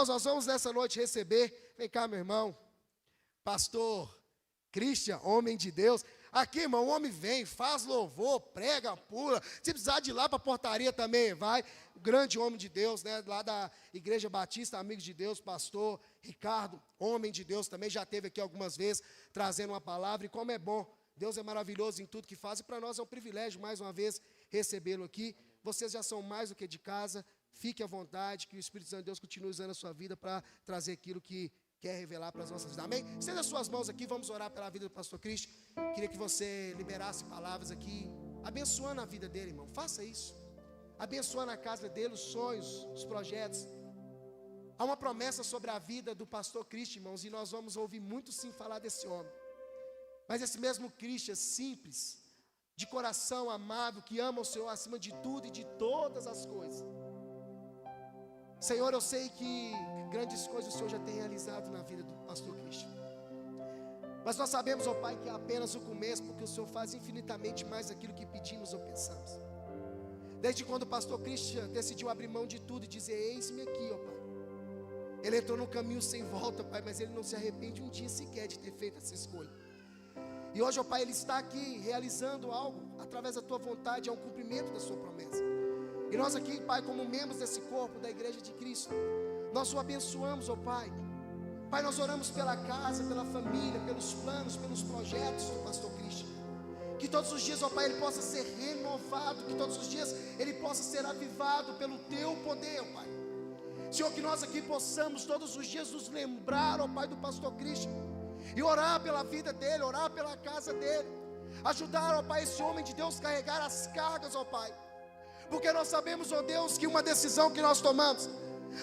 Nós vamos nessa noite receber, vem cá meu irmão, pastor Christian, homem de Deus. Aqui, irmão, o homem vem, faz louvor, prega, pula. Se precisar de ir lá para a portaria também, vai. O grande homem de Deus, né, lá da Igreja Batista, Amigos de Deus, pastor Ricardo, homem de Deus, também já esteve aqui algumas vezes, trazendo uma palavra. E como é bom, Deus é maravilhoso em tudo que faz. E para nós é um privilégio, mais uma vez, recebê-lo aqui. Vocês já são mais do que de casa. Fique à vontade, que o Espírito Santo de Deus continue usando a sua vida para trazer aquilo que quer revelar para as nossas vidas. Amém? Estenda as suas mãos aqui, vamos orar pela vida do pastor Cristo. Queria que você liberasse palavras aqui, abençoando a vida dele, irmão. Faça isso. Abençoando a casa dele, os sonhos, os projetos. Há uma promessa sobre a vida do pastor Cristo, irmãos, e nós vamos ouvir muito sim falar desse homem. Mas esse mesmo Cristo, simples, de coração amável, que ama o Senhor acima de tudo e de todas as coisas. Senhor, eu sei que grandes coisas o Senhor já tem realizado na vida do pastor Cristo. Mas nós sabemos, ó Pai, que é apenas o começo, porque o Senhor faz infinitamente mais aquilo que pedimos ou pensamos. Desde quando o pastor Cristo decidiu abrir mão de tudo e dizer, eis-me aqui, ó Pai. Ele entrou num caminho sem volta, Pai, mas ele não se arrepende um dia sequer de ter feito essa escolha. E hoje, ó Pai, ele está aqui realizando algo, através da Tua vontade, é um cumprimento da Sua promessa. E nós aqui, Pai, como membros desse corpo da Igreja de Cristo, nós o abençoamos, ó Pai. Pai, nós oramos pela casa, pela família, pelos planos, pelos projetos do pastor Cristo. Que todos os dias, ó Pai, ele possa ser renovado, que todos os dias ele possa ser avivado pelo Teu poder, ó Pai. Senhor, que nós aqui possamos todos os dias nos lembrar, ó Pai, do pastor Cristo, e orar pela vida dele, orar pela casa dele, ajudar, ó Pai, esse homem de Deus carregar as cargas, ó Pai. Porque nós sabemos, ó Deus, que uma decisão que nós tomamos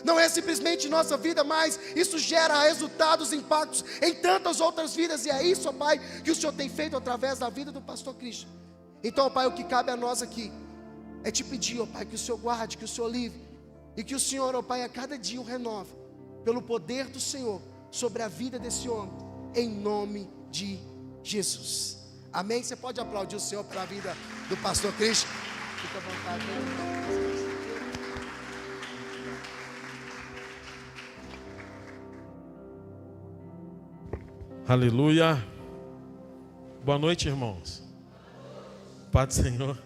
não é simplesmente nossa vida, mas isso gera resultados, impactos em tantas outras vidas. E é isso, ó Pai, que o Senhor tem feito através da vida do pastor Cristo. Então, ó Pai, o que cabe a nós aqui é te pedir, ó Pai, que o Senhor guarde, que o Senhor livre, e que o Senhor, ó Pai, a cada dia o renove, pelo poder do Senhor, sobre a vida desse homem, em nome de Jesus. Amém? Você pode aplaudir o Senhor pela vida do pastor Cristo? Fica à vontade. Aleluia. Boa noite, irmãos. Paz do Senhor.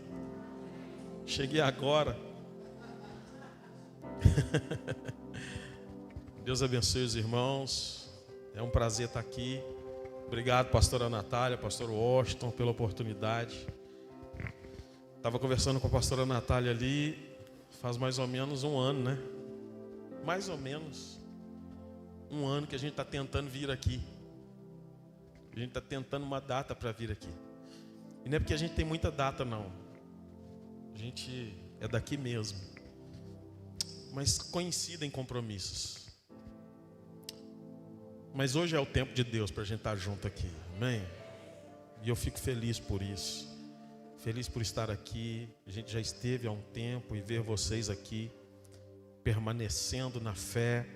Cheguei agora. Deus abençoe os irmãos. É um prazer estar aqui. Obrigado, pastora Natália, pastor Washington, pela oportunidade. Estava conversando com a pastora Natália ali, faz mais ou menos um ano, né? Mais ou menos um ano que a gente está tentando vir aqui. A gente está tentando uma data para vir aqui. E não é porque a gente tem muita data, não. A gente é daqui mesmo. Mas coincide em compromissos. Mas hoje é o tempo de Deus para a gente estar junto aqui. Amém? E eu fico feliz por isso. Feliz por estar aqui. A gente já esteve há um tempo e ver vocês aqui permanecendo na fé,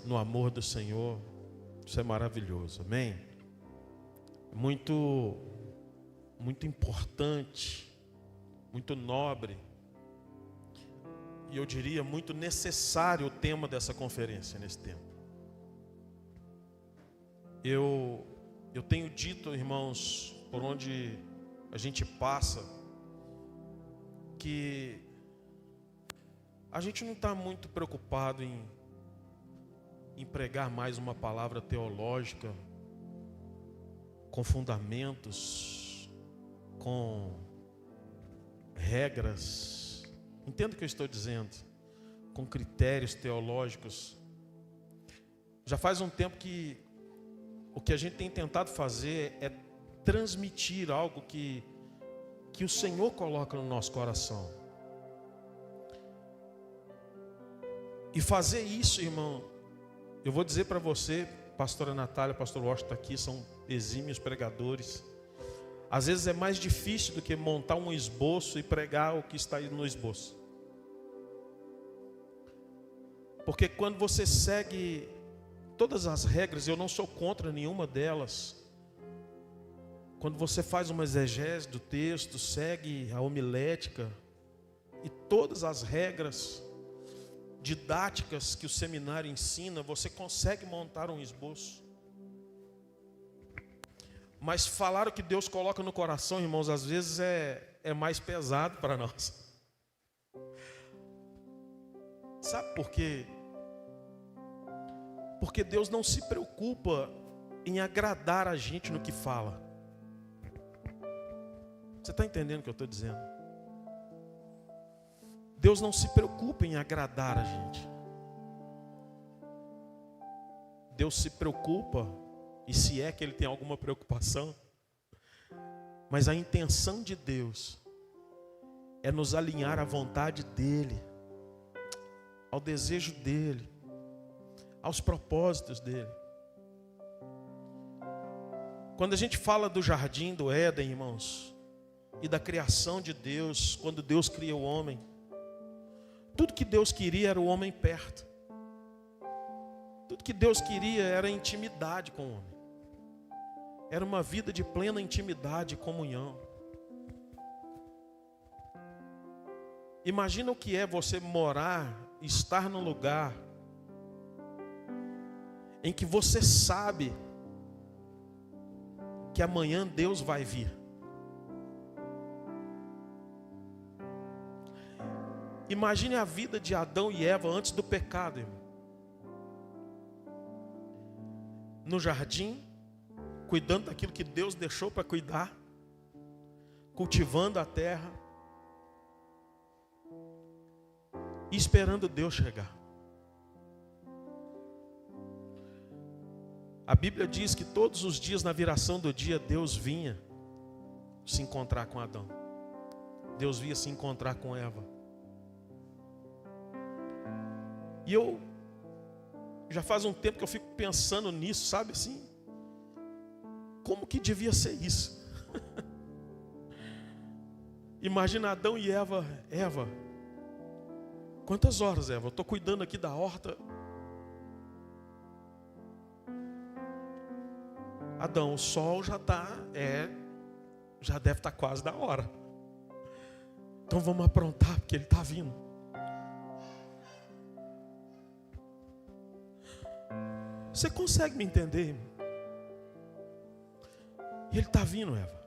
no amor do Senhor. Isso é maravilhoso. Amém? Muito importante, muito nobre e eu diria muito necessário o tema dessa conferência nesse tempo. Eu tenho dito, irmãos, por onde a gente passa, que a gente não está muito preocupado em pregar mais uma palavra teológica, com fundamentos, com regras. Entenda o que eu estou dizendo, com critérios teológicos. Já faz um tempo que o que a gente tem tentado fazer é transmitir algo que o Senhor coloca no nosso coração. E fazer isso, irmão, eu vou dizer para você, pastora Natália, pastor Washington aqui, são exímios pregadores. Às vezes é mais difícil do que montar um esboço e pregar o que está aí no esboço. Porque quando você segue todas as regras, eu não sou contra nenhuma delas. Quando você faz uma exegese do texto, segue a homilética e todas as regras, didáticas que o seminário ensina, você consegue montar um esboço. Mas falar o que Deus coloca no coração, irmãos, às vezes é mais pesado para nós. Sabe por quê? Porque Deus não se preocupa em agradar a gente no que fala. Você está entendendo o que eu estou dizendo? Deus não se preocupa em agradar a gente. Deus se preocupa, e se é que Ele tem alguma preocupação, mas a intenção de Deus é nos alinhar à vontade dEle, ao desejo dEle, aos propósitos dEle. Quando a gente fala do jardim do Éden, irmãos, e da criação de Deus, quando Deus cria o homem, tudo que Deus queria era o homem perto. Tudo que Deus queria era intimidade com o homem. Era uma vida de plena intimidade e comunhão. Imagina o que é você morar, estar num lugar em que você sabe que amanhã Deus vai vir. Imagine a vida de Adão e Eva antes do pecado, irmão. No jardim, cuidando daquilo que Deus deixou para cuidar, cultivando a terra e esperando Deus chegar. A Bíblia diz que todos os dias, na viração do dia, Deus vinha se encontrar com Adão. Deus vinha se encontrar com Eva. E eu já faz um tempo que eu fico pensando nisso, sabe assim? Como que devia ser isso? Imagina Adão e Eva. Eva, quantas horas, Eva? Eu estou cuidando aqui da horta. Adão, o sol já deve estar quase da hora. Então vamos aprontar, porque ele está vindo. Você consegue me entender, irmão? Ele está vindo, Eva.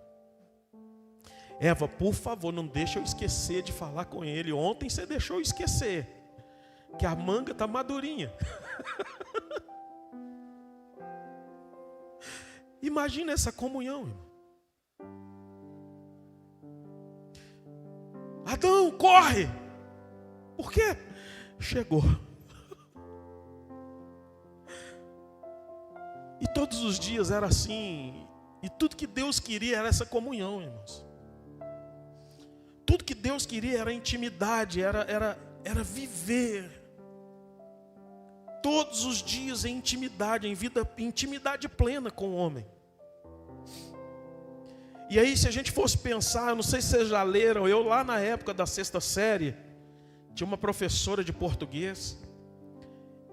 Eva, por favor, não deixa eu esquecer de falar com ele. Ontem você deixou eu esquecer que a manga está madurinha. Imagina essa comunhão, irmão. Adão, corre! Por quê? Chegou. E todos os dias era assim. E tudo que Deus queria era essa comunhão, irmãos. Tudo que Deus queria era intimidade, era viver. Todos os dias em intimidade, em intimidade plena com o homem. E aí, se a gente fosse pensar, não sei se vocês já leram, eu lá na época da 6ª série, tinha uma professora de português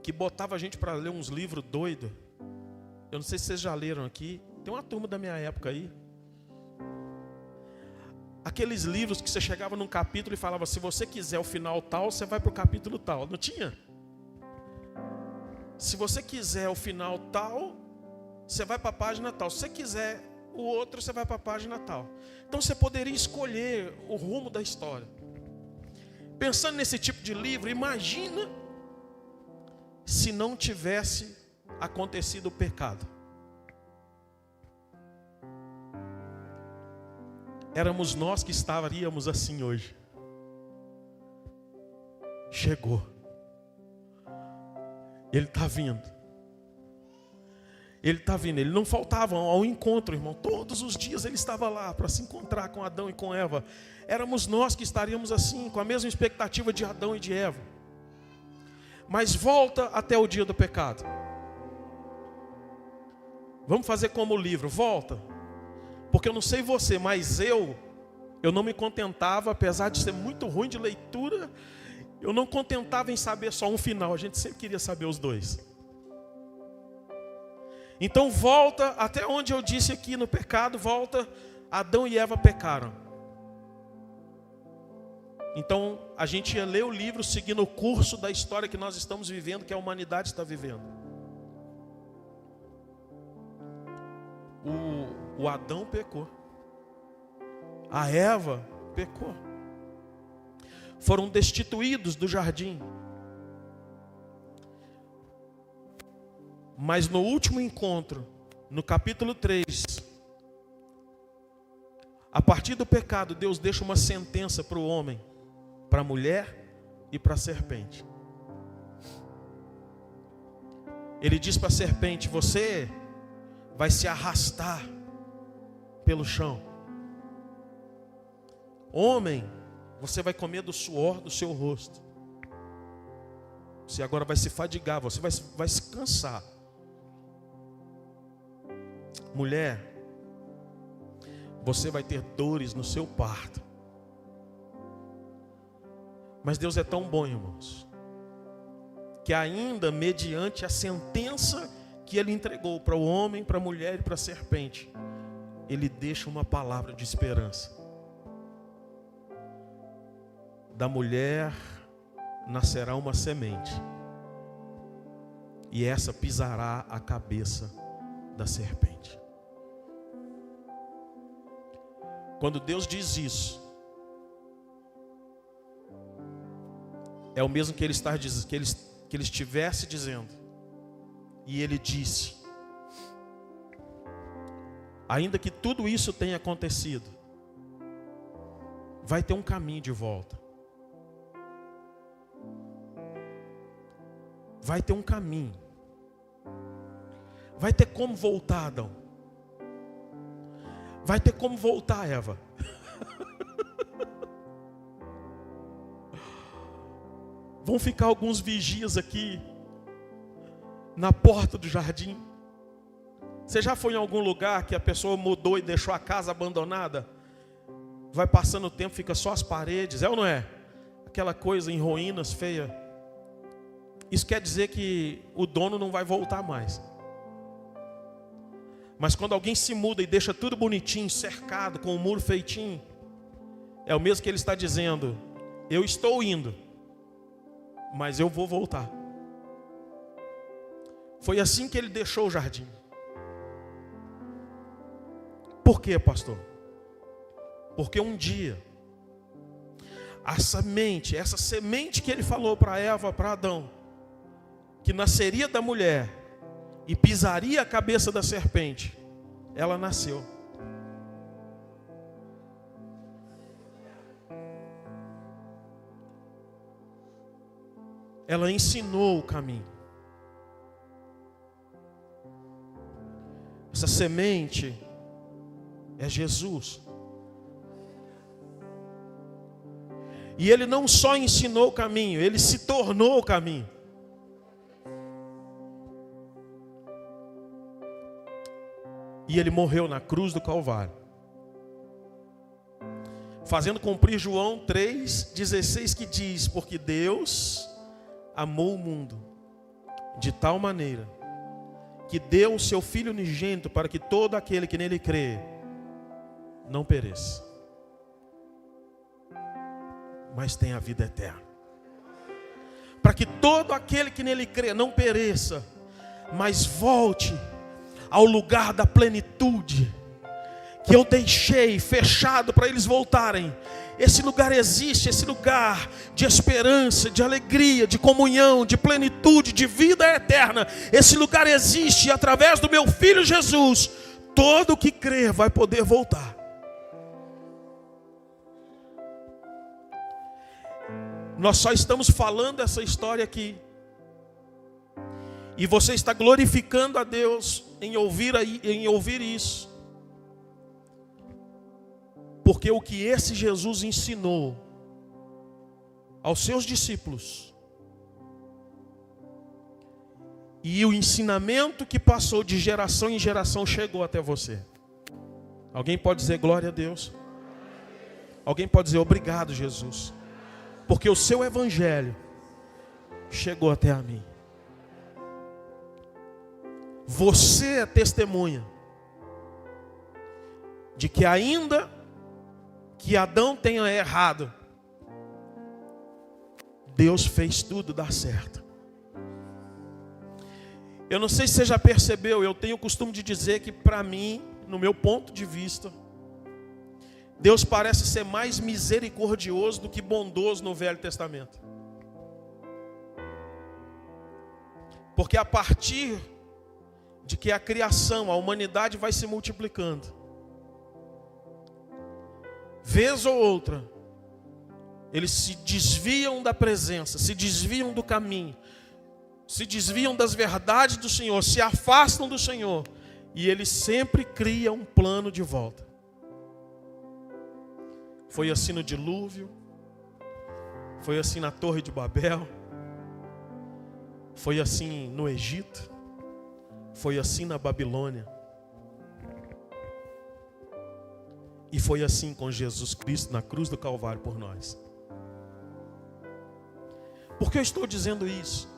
que botava a gente para ler uns livros doidos. Eu não sei se vocês já leram aqui. Tem uma turma da minha época aí. Aqueles livros que você chegava num capítulo e falava, se você quiser o final tal, você vai para o capítulo tal. Não tinha? Se você quiser o final tal, você vai para a página tal. Se você quiser o outro, você vai para a página tal. Então você poderia escolher o rumo da história. Pensando nesse tipo de livro, imagina se não tivesse acontecido o pecado. Éramos nós que estaríamos assim hoje. Chegou. Ele está vindo. Ele está vindo. Ele não faltava ao encontro, irmão. Todos os dias ele estava lá para se encontrar com Adão e com Eva. Éramos nós que estaríamos assim, com a mesma expectativa de Adão e de Eva. Mas volta até o dia do pecado. Vamos fazer como o livro, volta. Porque eu não sei você, mas eu não me contentava, apesar de ser muito ruim de leitura, eu não contentava em saber só um final, a gente sempre queria saber os dois. Então volta até onde eu disse aqui no pecado, volta, Adão e Eva pecaram. Então, a gente ia ler o livro seguindo o curso da história que nós estamos vivendo, que a humanidade está vivendo. O Adão pecou. A Eva pecou. Foram destituídos do jardim. Mas no último encontro, no capítulo 3, a partir do pecado, Deus deixa uma sentença para o homem, para a mulher e para a serpente. Ele diz para a serpente: você vai se arrastar pelo chão. Homem, você vai comer do suor do seu rosto. Você agora vai se fadigar, você vai se cansar. Mulher, você vai ter dores no seu parto. Mas Deus é tão bom, irmãos, que ainda mediante a sentença que Ele entregou para o homem, para a mulher e para a serpente, Ele deixa uma palavra de esperança. Da mulher nascerá uma semente, e essa pisará a cabeça da serpente. Quando Deus diz isso, é o mesmo que Ele estivesse dizendo. E Ele disse: ainda que tudo isso tenha acontecido, vai ter um caminho de volta. Vai ter um caminho. Vai ter como voltar, Adão. Vai ter como voltar, Eva. Vão ficar alguns vigias aqui na porta do jardim. Você já foi em algum lugar que a pessoa mudou e deixou a casa abandonada? Vai passando o tempo, fica só as paredes, é ou não é? Aquela coisa em ruínas, feia. Isso quer dizer que o dono não vai voltar mais. Mas quando alguém se muda e deixa tudo bonitinho, cercado, com o muro feitinho, é o mesmo que Ele está dizendo: eu estou indo, mas eu vou voltar. Foi assim que Ele deixou o jardim. Por quê, pastor? Porque um dia, essa semente que Ele falou para Eva, para Adão, que nasceria da mulher e pisaria a cabeça da serpente, ela nasceu. Ela ensinou o caminho. Essa semente é Jesus. E Ele não só ensinou o caminho, Ele se tornou o caminho. E Ele morreu na cruz do Calvário, fazendo cumprir João 3,16, que diz: porque Deus amou o mundo de tal maneira que deu o seu Filho unigênito, para que todo aquele que nele crê não pereça, mas tenha a vida eterna. Para que todo aquele que nele crê não pereça, mas volte ao lugar da plenitude que eu deixei fechado para eles voltarem. Esse lugar existe, esse lugar de esperança, de alegria, de comunhão, de plenitude, de vida eterna. Esse lugar existe, e através do meu Filho Jesus, todo que crer vai poder voltar. Nós só estamos falando essa história aqui, e você está glorificando a Deus em ouvir isso, porque o que esse Jesus ensinou aos seus discípulos, e o ensinamento que passou de geração em geração, chegou até você. Alguém pode dizer glória a Deus? Alguém pode dizer obrigado, Jesus, porque o seu evangelho chegou até a mim. Você é testemunha de que ainda que Adão tenha errado, Deus fez tudo dar certo. Eu não sei se você já percebeu, eu tenho o costume de dizer que para mim, no meu ponto de vista, Deus parece ser mais misericordioso do que bondoso no Velho Testamento. Porque a partir de que a criação, a humanidade vai se multiplicando, vez ou outra, eles se desviam da presença, se desviam do caminho, se desviam das verdades do Senhor, se afastam do Senhor, e Ele sempre cria um plano de volta. Foi assim no dilúvio, foi assim na Torre de Babel, foi assim no Egito, foi assim na Babilônia, e foi assim com Jesus Cristo na cruz do Calvário por nós. Por que eu estou dizendo isso?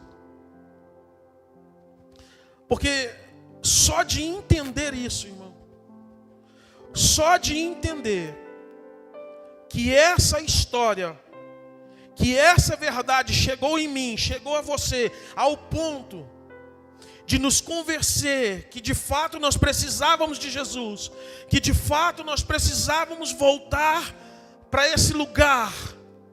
Porque só de entender isso, irmão, só de entender que essa história, que essa verdade chegou em mim, chegou a você, ao ponto de nos convencer que de fato nós precisávamos de Jesus, que de fato nós precisávamos voltar para esse lugar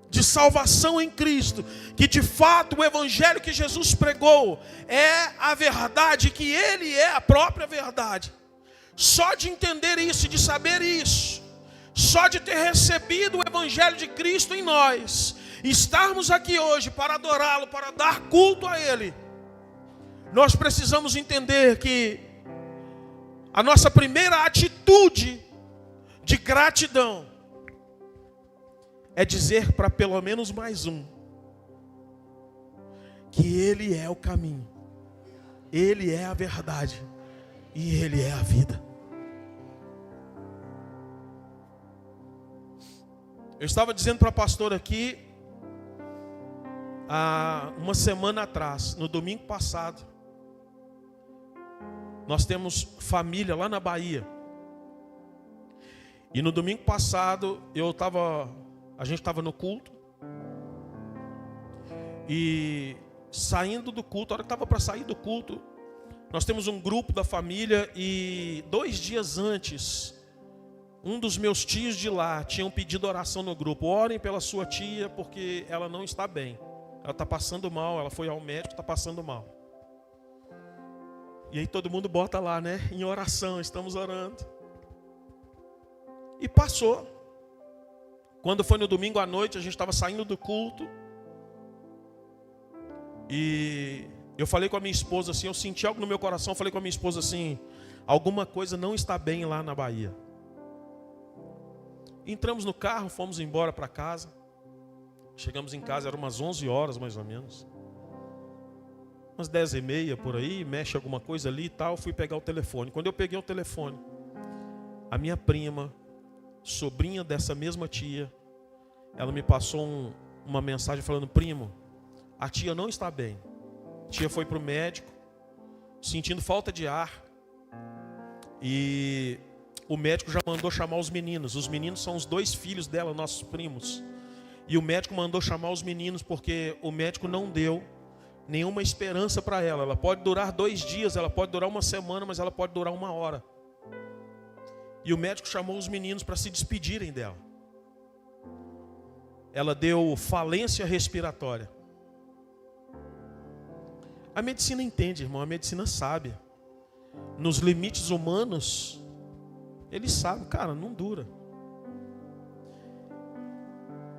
de salvação em Cristo, que de fato o evangelho que Jesus pregou é a verdade, que Ele é a própria verdade. Só de entender isso, de saber isso, só de ter recebido o evangelho de Cristo em nós, estarmos aqui hoje para adorá-lo, para dar culto a Ele, nós precisamos entender que a nossa primeira atitude de gratidão é dizer para pelo menos mais um que Ele é o caminho, Ele é a verdade e Ele é a vida. Eu estava dizendo para a pastora aqui há uma semana atrás, no domingo passado, nós temos família lá na Bahia. E no domingo passado a gente estava no culto. E saindo do culto, a hora que estava para sair do culto, nós temos um grupo da família e 2 dias antes, um dos meus tios de lá tinham pedido oração no grupo. Orem pela sua tia porque ela não está bem. Ela está passando mal, ela foi ao médico, está passando mal. E aí todo mundo bota lá, né? Em oração, estamos orando. E passou. Quando foi no domingo à noite, a gente estava saindo do culto. E eu falei com a minha esposa assim, eu senti algo no meu coração, eu falei com a minha esposa assim, alguma coisa não está bem lá na Bahia. Entramos no carro, fomos embora para casa. Chegamos em casa, eram umas 11 horas mais ou menos. Umas 10h30 por aí, mexe alguma coisa ali e tal, fui pegar o telefone. Quando eu peguei o telefone, a minha prima, sobrinha dessa mesma tia, ela me passou uma mensagem falando: primo, a tia não está bem. A tia foi para o médico, sentindo falta de ar. E o médico já mandou chamar os meninos. Os meninos são os 2 filhos dela, nossos primos. E o médico mandou chamar os meninos porque o médico não deu nenhuma esperança para ela. Ela pode durar 2 dias, ela pode durar uma semana, mas ela pode durar 1 hora. E o médico chamou os meninos para se despedirem dela. Ela deu falência respiratória. A medicina entende, irmão, a medicina sabe. Nos limites humanos, eles sabem, cara, não dura.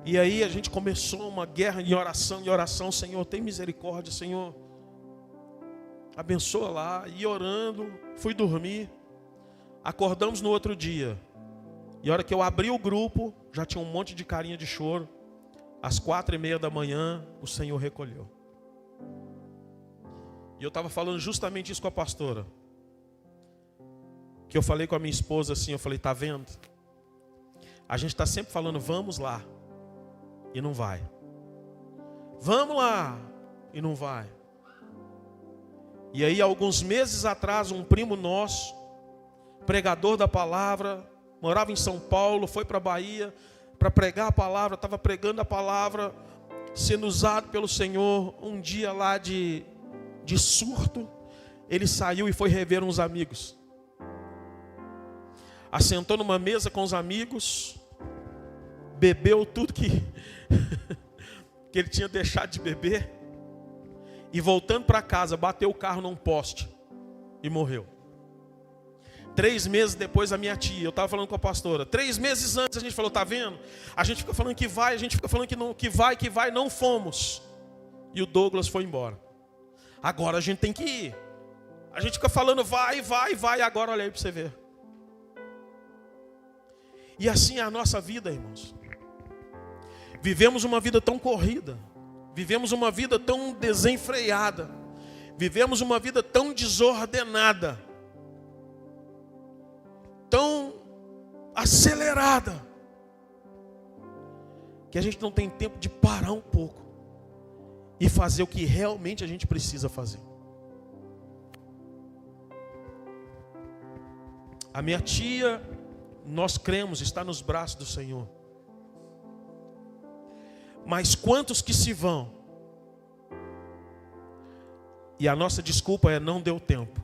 E aí a gente começou uma guerra em oração, Senhor, tem misericórdia, Senhor, abençoa lá. E orando, fui dormir. Acordamos no outro dia. E a hora que eu abri o grupo, já tinha um monte de carinha de choro. Às 4h30 da manhã, o Senhor recolheu. E eu estava falando justamente isso com a pastora. Que eu falei com a minha esposa assim, eu falei, tá vendo? A gente está sempre falando, vamos lá. E não vai. Vamos lá. E não vai. E aí, alguns meses atrás, um primo nosso, pregador da palavra, morava em São Paulo, foi para a Bahia para pregar a palavra, estava pregando a palavra. sendo usado pelo Senhor, um dia lá de surto, ele saiu e foi rever uns amigos. Assentou numa mesa com os amigos, bebeu tudo que ele tinha deixado de beber, e voltando para casa, bateu o carro num poste e morreu. 3 meses depois, a minha tia, eu estava falando com a pastora, 3 meses antes a gente falou, tá vendo? A gente fica falando que vai, a gente fica falando que vai, não fomos. E o Douglas foi embora. Agora a gente tem que ir. A gente fica falando vai, agora olha aí para você ver. E assim é a nossa vida, irmãos. Vivemos uma vida tão corrida, vivemos uma vida tão desenfreada, vivemos uma vida tão desordenada, tão acelerada, que a gente não tem tempo de parar um pouco e fazer o que realmente a gente precisa fazer. A minha tia, nós cremos, está nos braços do Senhor. Mas quantos que se vão? E a nossa desculpa é não deu tempo.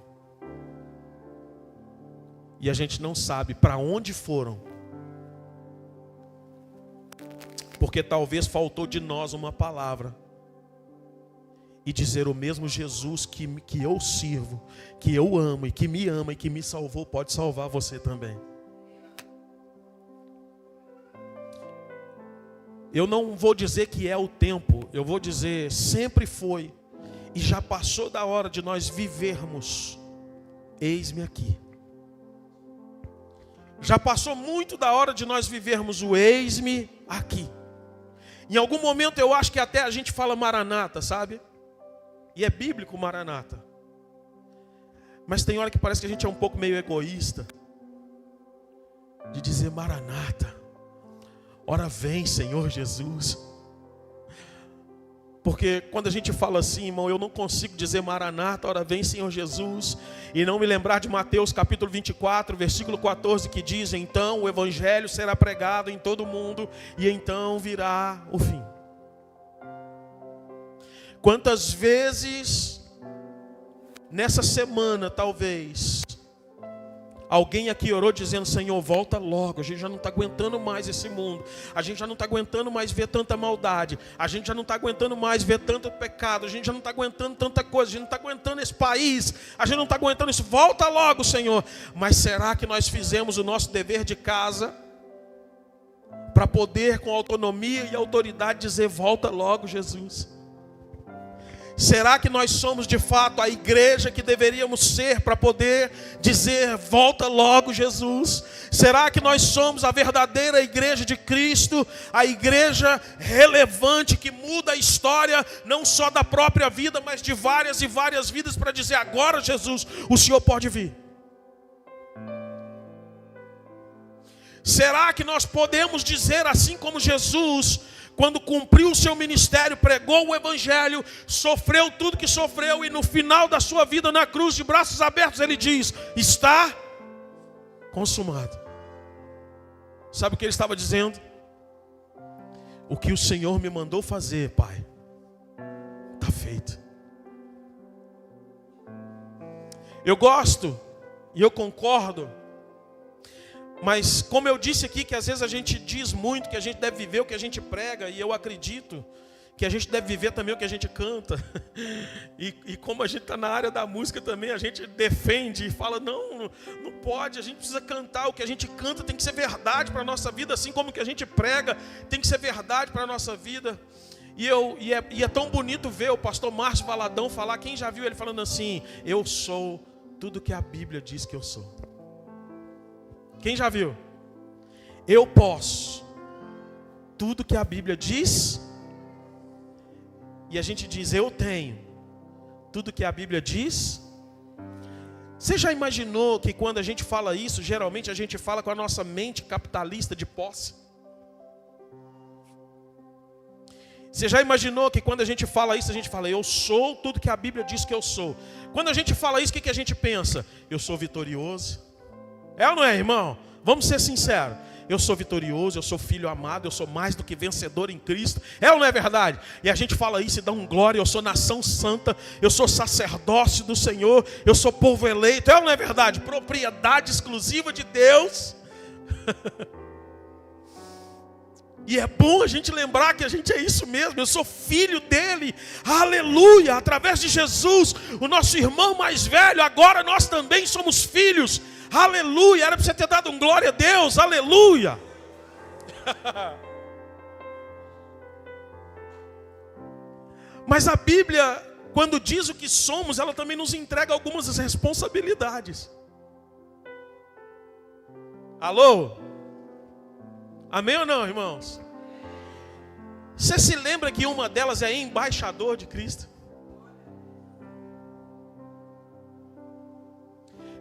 E a gente não sabe para onde foram. Porque talvez faltou de nós uma palavra. E dizer o mesmo Jesus que eu sirvo, que eu amo e que me ama e que me salvou, pode salvar você também. Eu não vou dizer que é o tempo, eu vou dizer sempre foi. E já passou da hora de nós vivermos. Eis-me aqui. Já passou muito da hora de nós vivermos o eis-me aqui. Em algum momento eu acho que até a gente fala Maranata, sabe? E é bíblico Maranata. Mas tem hora que parece que a gente é um pouco meio egoísta. De dizer Maranata. Ora vem, Senhor Jesus. Porque quando a gente fala assim, irmão, eu não consigo dizer Maranata, ora vem, Senhor Jesus, e não me lembrar de Mateus capítulo 24, versículo 14, que diz, então o evangelho será pregado em todo o mundo, e então virá o fim. Quantas vezes, nessa semana talvez, alguém aqui orou dizendo, Senhor, volta logo, a gente já não está aguentando mais esse mundo, a gente já não está aguentando mais ver tanta maldade, a gente já não está aguentando mais ver tanto pecado, a gente já não está aguentando tanta coisa, a gente não está aguentando esse país, a gente não está aguentando isso, volta logo, Senhor. Mas será que nós fizemos o nosso dever de casa, para poder com autonomia e autoridade dizer, volta logo, Jesus? Será que nós somos de fato a igreja que deveríamos ser para poder dizer, volta logo Jesus? Será que nós somos a verdadeira igreja de Cristo, a igreja relevante que muda a história, não só da própria vida, mas de várias e várias vidas para dizer, agora Jesus, o Senhor pode vir? Será que nós podemos dizer assim como Jesus, quando cumpriu o seu ministério, pregou o evangelho, sofreu tudo que sofreu e no final da sua vida na cruz, de braços abertos, ele diz, está consumado. Sabe o que ele estava dizendo? O que o Senhor me mandou fazer, Pai, está feito. Eu gosto e eu concordo. Mas como eu disse aqui, que às vezes a gente diz muito que a gente deve viver o que a gente prega, e eu acredito que a gente deve viver também o que a gente canta. E como a gente está na área da música também, a gente defende e fala, não pode, a gente precisa cantar, o que a gente canta tem que ser verdade para a nossa vida, assim como o que a gente prega tem que ser verdade para a nossa vida. E é tão bonito ver o pastor Márcio Valadão falar, quem já viu ele falando assim, eu sou tudo que a Bíblia diz que eu sou. Quem já viu? Eu posso tudo que a Bíblia diz. E a gente diz, eu tenho tudo que a Bíblia diz. Você já imaginou que quando a gente fala isso, geralmente a gente fala com a nossa mente capitalista de posse? Você já imaginou que quando a gente fala isso, a gente fala, eu sou tudo que a Bíblia diz que eu sou. Quando a gente fala isso, o que a gente pensa? Eu sou vitorioso. É ou não é, irmão? Vamos ser sinceros. eu sou vitorioso, eu sou filho amado, eu sou mais do que vencedor em Cristo. É ou não é verdade? E a gente fala isso e dá um glória, eu sou nação santa, eu sou sacerdócio do Senhor, eu sou povo eleito. É ou não é verdade? Propriedade exclusiva de Deus. E é bom a gente lembrar que a gente é isso mesmo, eu sou filho dele, aleluia, através de Jesus, o nosso irmão mais velho, agora nós também somos filhos, aleluia. Era para você ter dado um glória a Deus, aleluia. Mas a Bíblia, quando diz o que somos, ela também nos entrega algumas responsabilidades. Alô? Amém ou não, irmãos? Você se lembra que uma delas é embaixador de Cristo?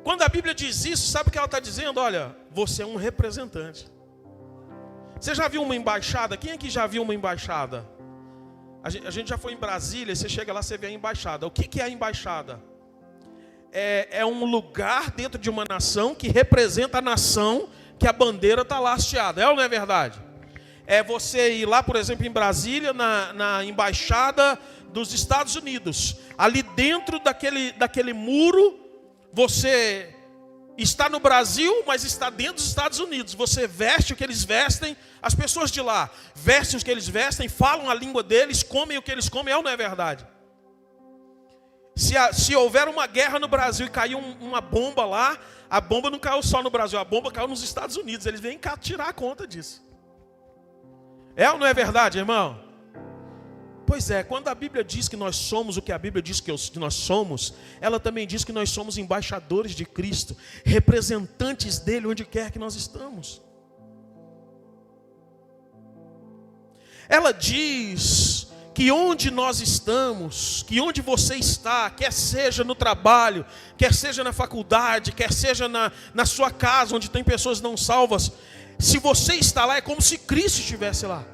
Quando a Bíblia diz isso, sabe o que ela está dizendo? Olha, você é um representante. Você já viu uma embaixada? Quem aqui já viu uma embaixada? A gente já foi em Brasília, você chega lá, você vê a embaixada. O que é a embaixada? É um lugar dentro de uma nação que representa a nação que a bandeira está lá hasteada. É ou não é verdade? É você ir lá, por exemplo, em Brasília, na embaixada dos Estados Unidos. Ali dentro daquele muro, você está no Brasil, mas está dentro dos Estados Unidos. Você veste o que eles vestem, as pessoas de lá vestem o que eles vestem, falam a língua deles, comem o que eles comem. É ou não é verdade? Se houver uma guerra no Brasil e caiu uma bomba lá, a bomba não caiu só no Brasil, a bomba caiu nos Estados Unidos. Eles vêm cá tirar a conta disso. É ou não é verdade, irmão? Pois é, quando a Bíblia diz que nós somos o que a Bíblia diz que nós somos, ela também diz que nós somos embaixadores de Cristo, representantes dele onde quer que nós estamos. Ela diz que onde nós estamos, que onde você está, quer seja no trabalho, quer seja na faculdade, quer seja na sua casa, onde tem pessoas não salvas, se você está lá, é como se Cristo estivesse lá.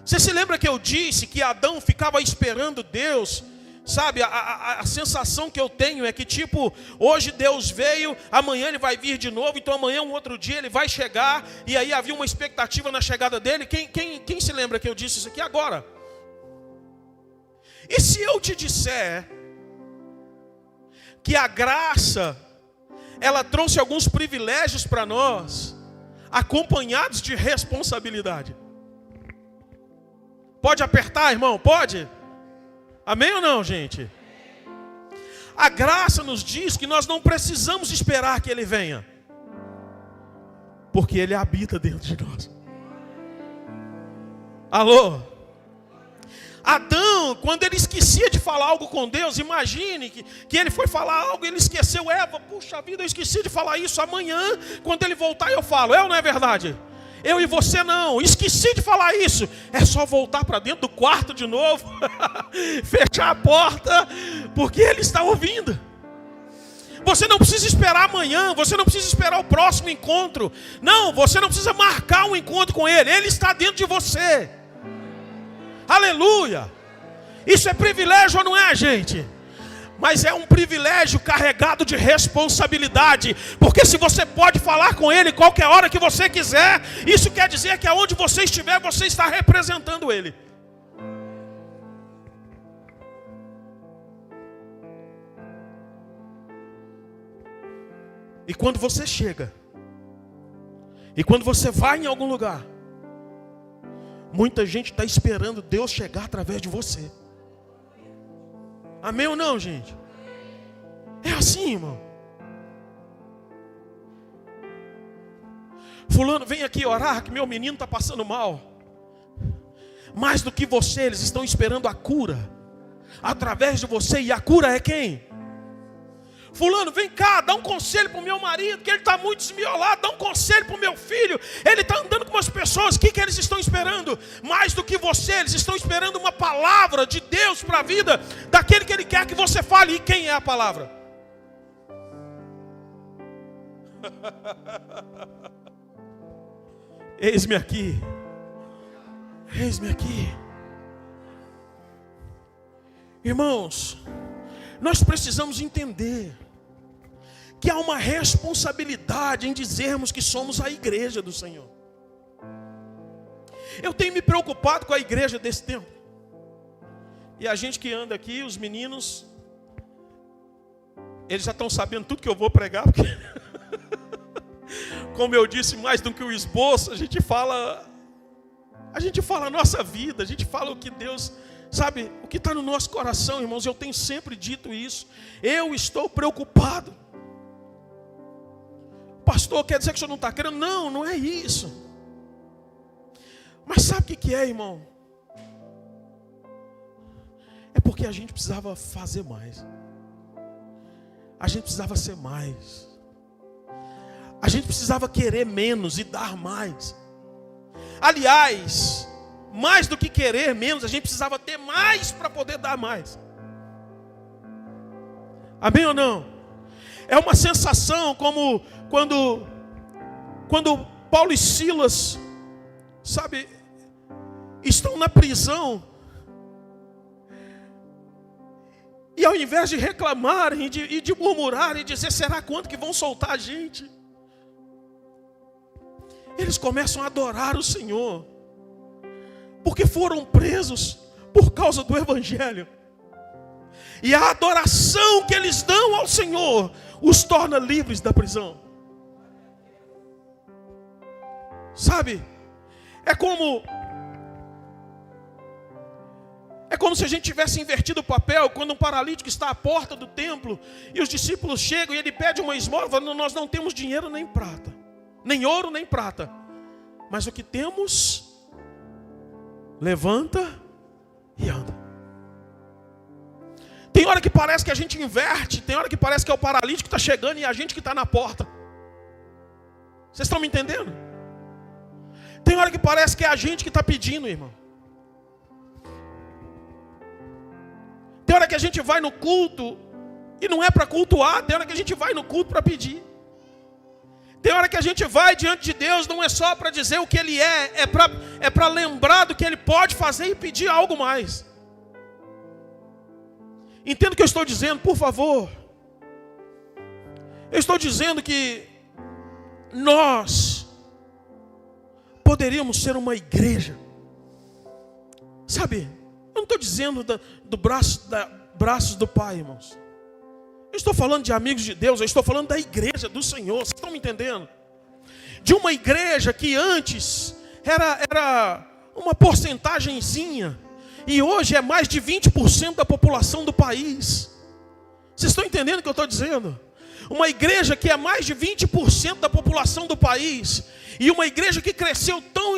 Você se lembra que eu disse que Adão ficava esperando Deus? Sabe, a sensação que eu tenho é que tipo, hoje Deus veio, amanhã ele vai vir de novo, então amanhã um outro dia ele vai chegar, e aí havia uma expectativa na chegada dele. Quem se lembra que eu disse isso aqui agora? E se eu te disser que a graça, ela trouxe alguns privilégios para nós, acompanhados de responsabilidade? Pode apertar, irmão? Pode? Amém ou não, gente? A graça nos diz que nós não precisamos esperar que Ele venha, porque Ele habita dentro de nós. Alô? Adão, quando ele esquecia de falar algo com Deus, imagine que ele foi falar algo e ele esqueceu. Eva, puxa vida, eu esqueci de falar isso. Amanhã, quando ele voltar, eu falo. É ou não é verdade? Eu e você não, esqueci de falar isso. É só voltar para dentro do quarto de novo, fechar a porta, porque Ele está ouvindo. Você não precisa esperar amanhã, você não precisa esperar o próximo encontro. Não, você não precisa marcar um encontro com Ele, Ele está dentro de você. Aleluia! Isso é privilégio ou não é, gente? Mas é um privilégio carregado de responsabilidade, porque se você pode falar com Ele qualquer hora que você quiser, isso quer dizer que aonde você estiver, você está representando Ele. E quando você chega, e quando você vai em algum lugar, muita gente está esperando Deus chegar através de você. Amém ou não, gente? É assim, irmão. Fulano, vem aqui orar que meu menino está passando mal. Mais do que você, eles estão esperando a cura através de você. E a cura é quem? Fulano, vem cá, dá um conselho para o meu marido, que ele está muito desmiolado. Dá um conselho para o meu filho, ele está andando com umas pessoas. O que eles estão esperando? Mais do que você, eles estão esperando uma palavra de Deus para a vida daquele que Ele quer que você fale. E quem é a palavra? Eis-me aqui. Eis-me aqui. Irmãos, nós precisamos entender que há uma responsabilidade em dizermos que somos a igreja do Senhor. Eu tenho me preocupado com a igreja desse tempo. E a gente que anda aqui, os meninos, eles já estão sabendo tudo que eu vou pregar, porque como eu disse, mais do que o esboço, a gente fala a nossa vida, a gente fala o que Deus, sabe, o que está no nosso coração, irmãos. Eu tenho sempre dito isso. Eu estou preocupado. Pastor, quer dizer que o senhor não está crendo? Não, não é isso. Mas sabe o que é, irmão? É porque a gente precisava fazer mais. A gente precisava ser mais. A gente precisava querer menos e dar mais. Aliás, mais do que querer menos, a gente precisava ter mais para poder dar mais. Amém ou não? É uma sensação como quando Paulo e Silas, sabe, estão na prisão. E ao invés de reclamarem e de murmurarem e dizer, será quando que vão soltar a gente? Eles começam a adorar o Senhor, porque foram presos por causa do Evangelho. E a adoração que eles dão ao Senhor os torna livres da prisão. Sabe? É como se a gente tivesse invertido o papel. Quando um paralítico está à porta do templo e os discípulos chegam e ele pede uma esmola, falando, nós não temos dinheiro nem prata, nem ouro nem prata, mas o que temos, levanta e anda. Tem hora que parece que a gente inverte, tem hora que parece que é o paralítico que está chegando e a gente que está na porta. Vocês estão me entendendo? Tem hora que parece que é a gente que está pedindo, irmão. Tem hora que a gente vai no culto e não é para cultuar, tem hora que a gente vai no culto para pedir. Tem hora que a gente vai diante de Deus, não é só para dizer o que Ele é para lembrar do que Ele pode fazer e pedir algo mais. Entenda o que eu estou dizendo, por favor. Eu estou dizendo que nós poderíamos ser uma igreja. Sabe, eu não estou dizendo do braços do Pai, irmãos. Eu estou falando de amigos de Deus, eu estou falando da igreja do Senhor. Vocês estão me entendendo? De uma igreja que antes era uma porcentagemzinha, e hoje é mais de 20% da população do país. Vocês estão entendendo o que eu estou dizendo? Uma igreja que é mais de 20% da população do país, e uma igreja que cresceu tão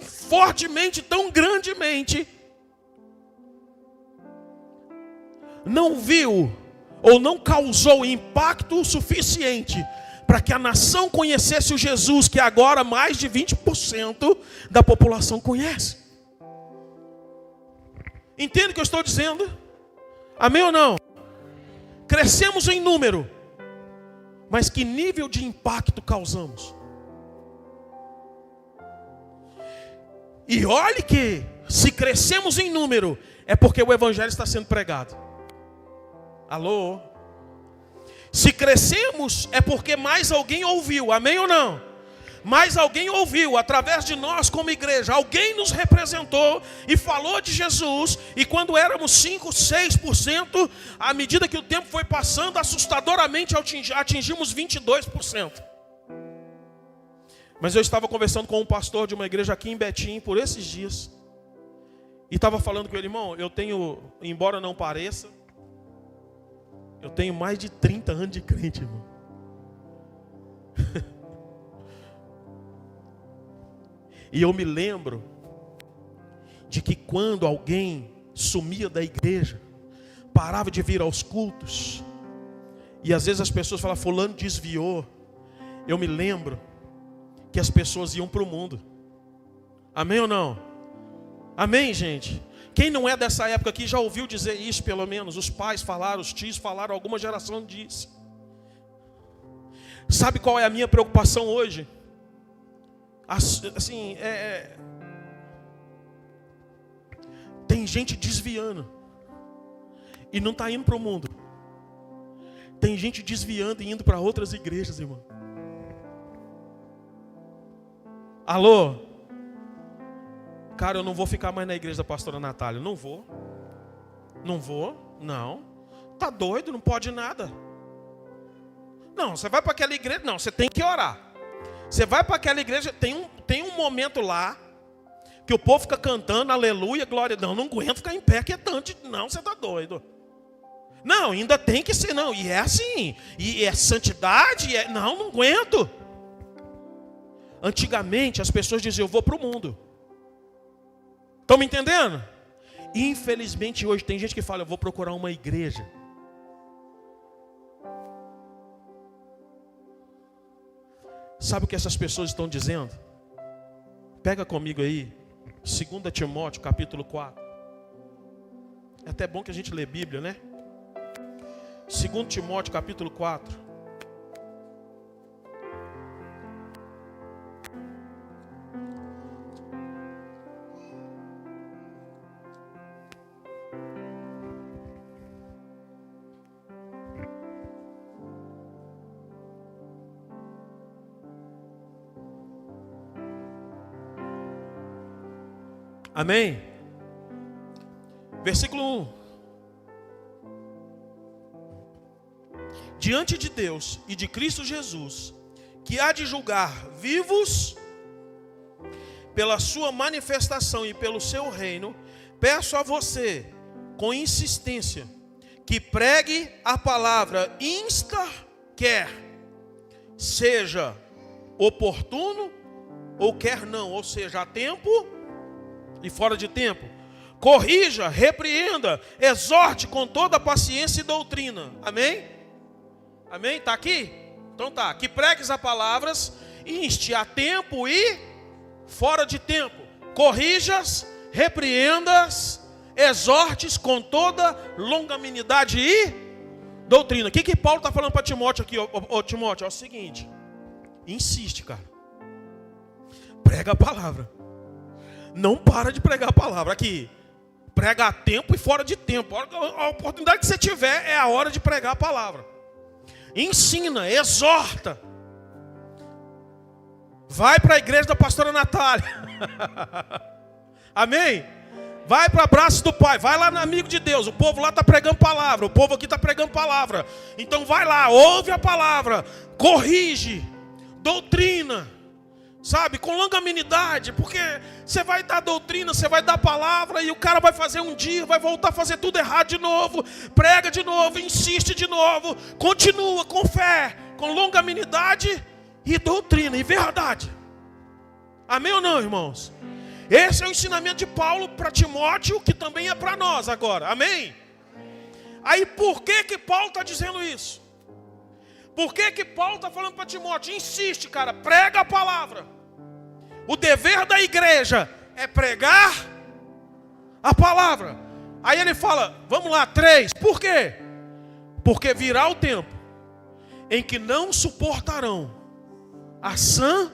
fortemente, tão grandemente, não viu ou não causou impacto suficiente para que a nação conhecesse o Jesus que agora mais de 20% da população conhece. Entende o que eu estou dizendo? Amém ou não? Crescemos em número, mas que nível de impacto causamos? E olhe que, se crescemos em número, é porque o Evangelho está sendo pregado. Alô? Se crescemos, é porque mais alguém ouviu, amém ou não? Mais alguém ouviu, através de nós como igreja, alguém nos representou e falou de Jesus, e quando éramos 5, 6%, à medida que o tempo foi passando, assustadoramente atingimos 22%. Mas eu estava conversando com um pastor de uma igreja aqui em Betim, por esses dias, e estava falando com ele, irmão, eu tenho, embora não pareça, eu tenho mais de 30 anos de crente, irmão. E eu me lembro de que quando alguém sumia da igreja, parava de vir aos cultos, e às vezes as pessoas falavam, fulano desviou, eu me lembro que as pessoas iam para o mundo. Amém ou não? Amém, gente? Quem não é dessa época aqui já ouviu dizer isso, pelo menos. Os pais falaram, os tios falaram, alguma geração disse. Sabe qual é a minha preocupação hoje? Assim, tem gente desviando e não está indo para o mundo. Tem tem gente desviando e indo para outras igrejas, irmão. Alô? Cara, eu não vou ficar mais na igreja da pastora Natália. Não vou. Não. Tá doido, não pode nada. Não, você vai para aquela igreja, não, você tem que orar. Você vai para aquela igreja, tem um momento lá que o povo fica cantando, aleluia, glória. Não aguento ficar em pé quietante. Não, você tá doido. Não, ainda tem que ser, não. E é assim, e é santidade, não aguento. Antigamente as pessoas diziam, eu vou para o mundo. Estão me entendendo? Infelizmente hoje tem gente que fala, eu vou procurar uma igreja. Sabe o que essas pessoas estão dizendo? Pega comigo aí, 2 Timóteo, capítulo 4. É até bom que a gente lê Bíblia, né? 2 Timóteo, capítulo 4. Amém? Versículo 1. Diante de Deus e de Cristo Jesus, que há de julgar vivos pela sua manifestação e pelo seu reino, peço a você, com insistência, que pregue a palavra quer seja oportuno ou quer não, ou seja, a tempo e fora de tempo. Corrija, repreenda, exorte com toda paciência e doutrina. Amém? Amém? Está aqui? Então tá. Que pregues a palavras, inste a tempo e fora de tempo. Corrijas, repreendas, exortes com toda longanimidade e doutrina. O que Paulo está falando para Timóteo aqui? Timóteo, é o seguinte. Insiste, cara. Prega a palavra. Não para de pregar a palavra. Aqui, prega a tempo e fora de tempo. A oportunidade que você tiver é a hora de pregar a palavra. Ensina, exorta. Vai para a igreja da pastora Natália. Amém? Vai para Abraço do Pai. Vai lá no Amigo de Deus. O povo lá está pregando palavra. O povo aqui está pregando palavra. Então vai lá, ouve a palavra. Corrige, doutrina. Sabe, com longanimidade, porque você vai dar doutrina, você vai dar palavra, e o cara vai fazer um dia, vai voltar a fazer tudo errado de novo, prega de novo, insiste de novo, continua com fé, com longanimidade e doutrina, e verdade. Amém ou não, irmãos? Esse é o ensinamento de Paulo para Timóteo, que também é para nós agora, amém? Aí por que Paulo está dizendo isso? Por que Paulo está falando para Timóteo? Insiste, cara, prega a palavra. O dever da igreja é pregar a palavra. Aí ele fala, vamos lá, 3. Por quê? Porque virá o tempo em que não suportarão a sã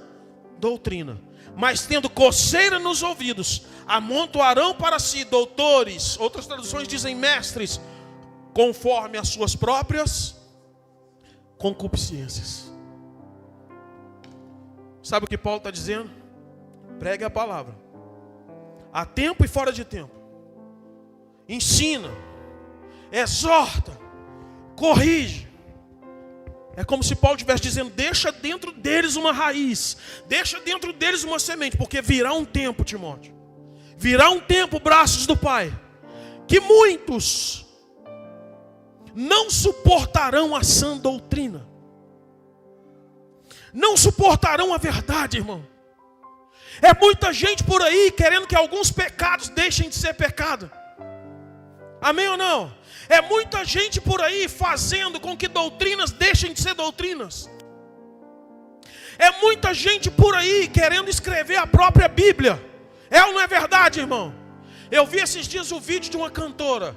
doutrina, mas tendo coceira nos ouvidos, amontoarão para si doutores, outras traduções dizem mestres, conforme as suas próprias concupiscências. Sabe o que Paulo está dizendo? Pregue a palavra, a tempo e fora de tempo. Ensina, exorta, corrige. É como se Paulo estivesse dizendo, deixa dentro deles uma raiz, deixa dentro deles uma semente, porque virá um tempo, Timóteo, virá um tempo, braços do Pai, que muitos não suportarão a sã doutrina, não suportarão a verdade, irmão. É muita gente por aí querendo que alguns pecados deixem de ser pecado. Amém ou não? É muita gente por aí fazendo com que doutrinas deixem de ser doutrinas. É muita gente por aí querendo escrever a própria Bíblia. É ou não é verdade, irmão? Eu vi esses dias o vídeo de uma cantora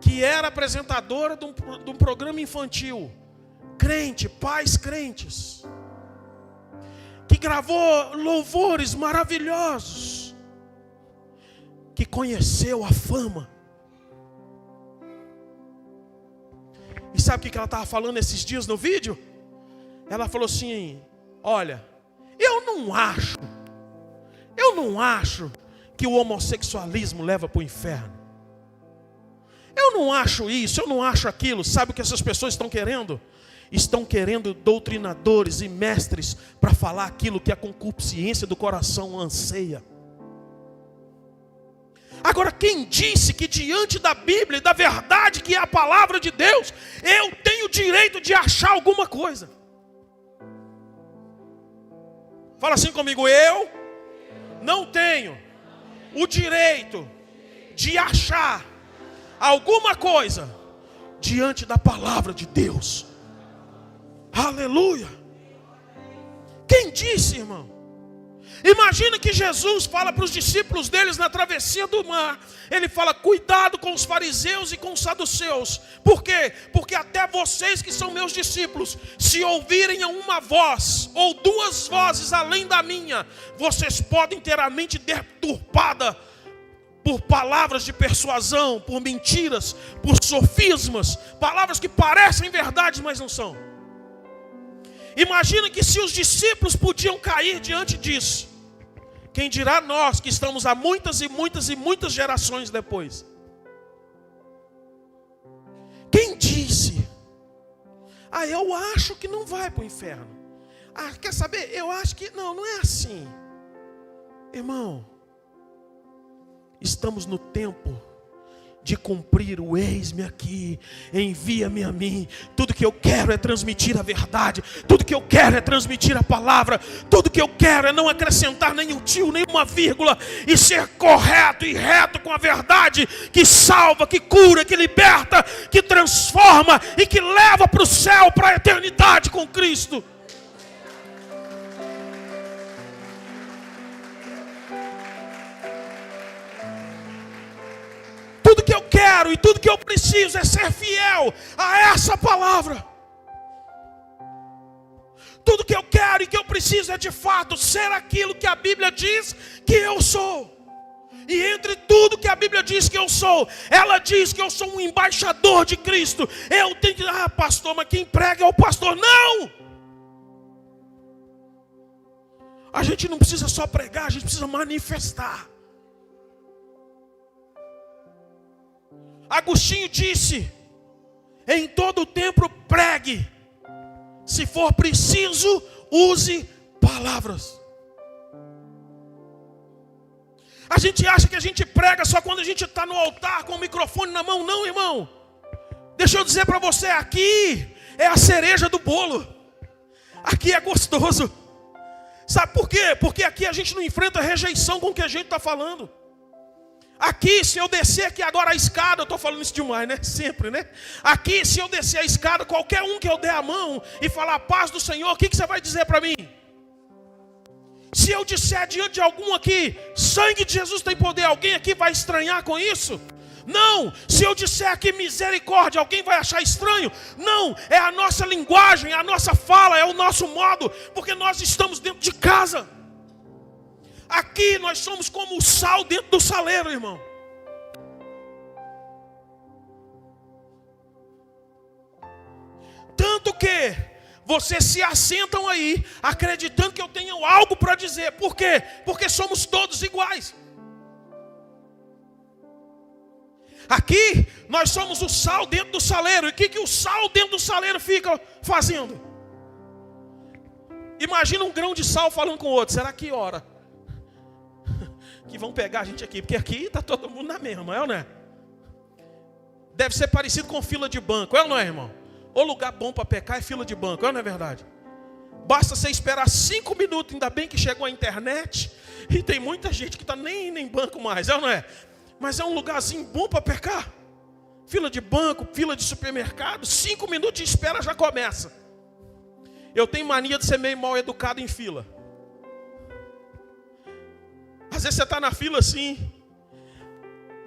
que era apresentadora de um programa infantil, crente, pais crentes, que gravou louvores maravilhosos, que conheceu a fama. E sabe o que ela estava falando esses dias no vídeo? Ela falou assim: olha, eu não acho que o homossexualismo leva para o inferno. Eu não acho isso, eu não acho aquilo. Sabe o que essas pessoas estão querendo? Estão querendo doutrinadores e mestres para falar aquilo que a concupiscência do coração anseia. Agora, quem disse que diante da Bíblia e da verdade que é a palavra de Deus, eu tenho o direito de achar alguma coisa? Fala assim comigo: eu não tenho o direito de achar alguma coisa diante da palavra de Deus. Aleluia! Quem disse, irmão? Imagina que Jesus fala para os discípulos deles na travessia do mar. Ele fala: cuidado com os fariseus e com os saduceus. Por quê? Porque até vocês que são meus discípulos, se ouvirem uma voz ou duas vozes além da minha, vocês podem ter a mente deturpada por palavras de persuasão, por mentiras, por sofismas, palavras que parecem verdades, mas não são. Imagina que se os discípulos podiam cair diante disso, quem dirá nós que estamos há muitas e muitas e muitas gerações depois? Quem disse? Eu acho que não vai para o inferno. Quer saber? Eu acho que não é assim. Irmão, estamos no tempo de cumprir o eis-me aqui, envia-me a mim. Tudo que eu quero é transmitir a verdade, tudo que eu quero é transmitir a palavra, tudo que eu quero é não acrescentar nem um tio, nem uma vírgula, e ser correto e reto com a verdade, que salva, que cura, que liberta, que transforma e que leva para o céu, para a eternidade com Cristo. Tudo que eu quero e tudo que eu preciso é ser fiel a essa palavra. Tudo que eu quero e que eu preciso é de fato ser aquilo que a Bíblia diz que eu sou. E entre tudo que a Bíblia diz que eu sou, ela diz que eu sou um embaixador de Cristo. Eu tenho que... pastor, mas quem prega é o pastor. Não! A gente não precisa só pregar, a gente precisa manifestar. Agostinho disse: em todo tempo pregue, se for preciso, use palavras. A gente acha que a gente prega só quando a gente está no altar com o microfone na mão. Não, irmão. Deixa eu dizer para você, aqui é a cereja do bolo. Aqui é gostoso. Sabe por quê? Porque aqui a gente não enfrenta rejeição com o que a gente está falando. Aqui, se eu descer aqui agora a escada, eu estou falando isso demais, né? Sempre, né? Aqui, se eu descer a escada, qualquer um que eu der a mão e falar a paz do Senhor, o que você vai dizer para mim? Se eu disser diante de algum aqui, sangue de Jesus tem poder, alguém aqui vai estranhar com isso? Não. Se eu disser aqui misericórdia, alguém vai achar estranho? Não. É a nossa linguagem, é a nossa fala, é o nosso modo, porque nós estamos dentro de casa. Aqui nós somos como o sal dentro do saleiro, irmão. Tanto que vocês se assentam aí, acreditando que eu tenho algo para dizer. Por quê? Porque somos todos iguais. Aqui nós somos o sal dentro do saleiro. E o que o sal dentro do saleiro fica fazendo? Imagina um grão de sal falando com o outro. Será que hora que vão pegar a gente aqui? Porque aqui está todo mundo na mesma, é ou não é? Deve ser parecido com fila de banco, é ou não é, irmão? O lugar bom para pecar é fila de banco, é ou não é verdade? Basta você esperar 5 minutos, ainda bem que chegou a internet, e tem muita gente que está nem banco mais, é ou não é? Mas é um lugarzinho bom para pecar. Fila de banco, fila de supermercado, 5 minutos de espera já começa. Eu tenho mania de ser meio mal educado em fila. Às vezes você está na fila assim,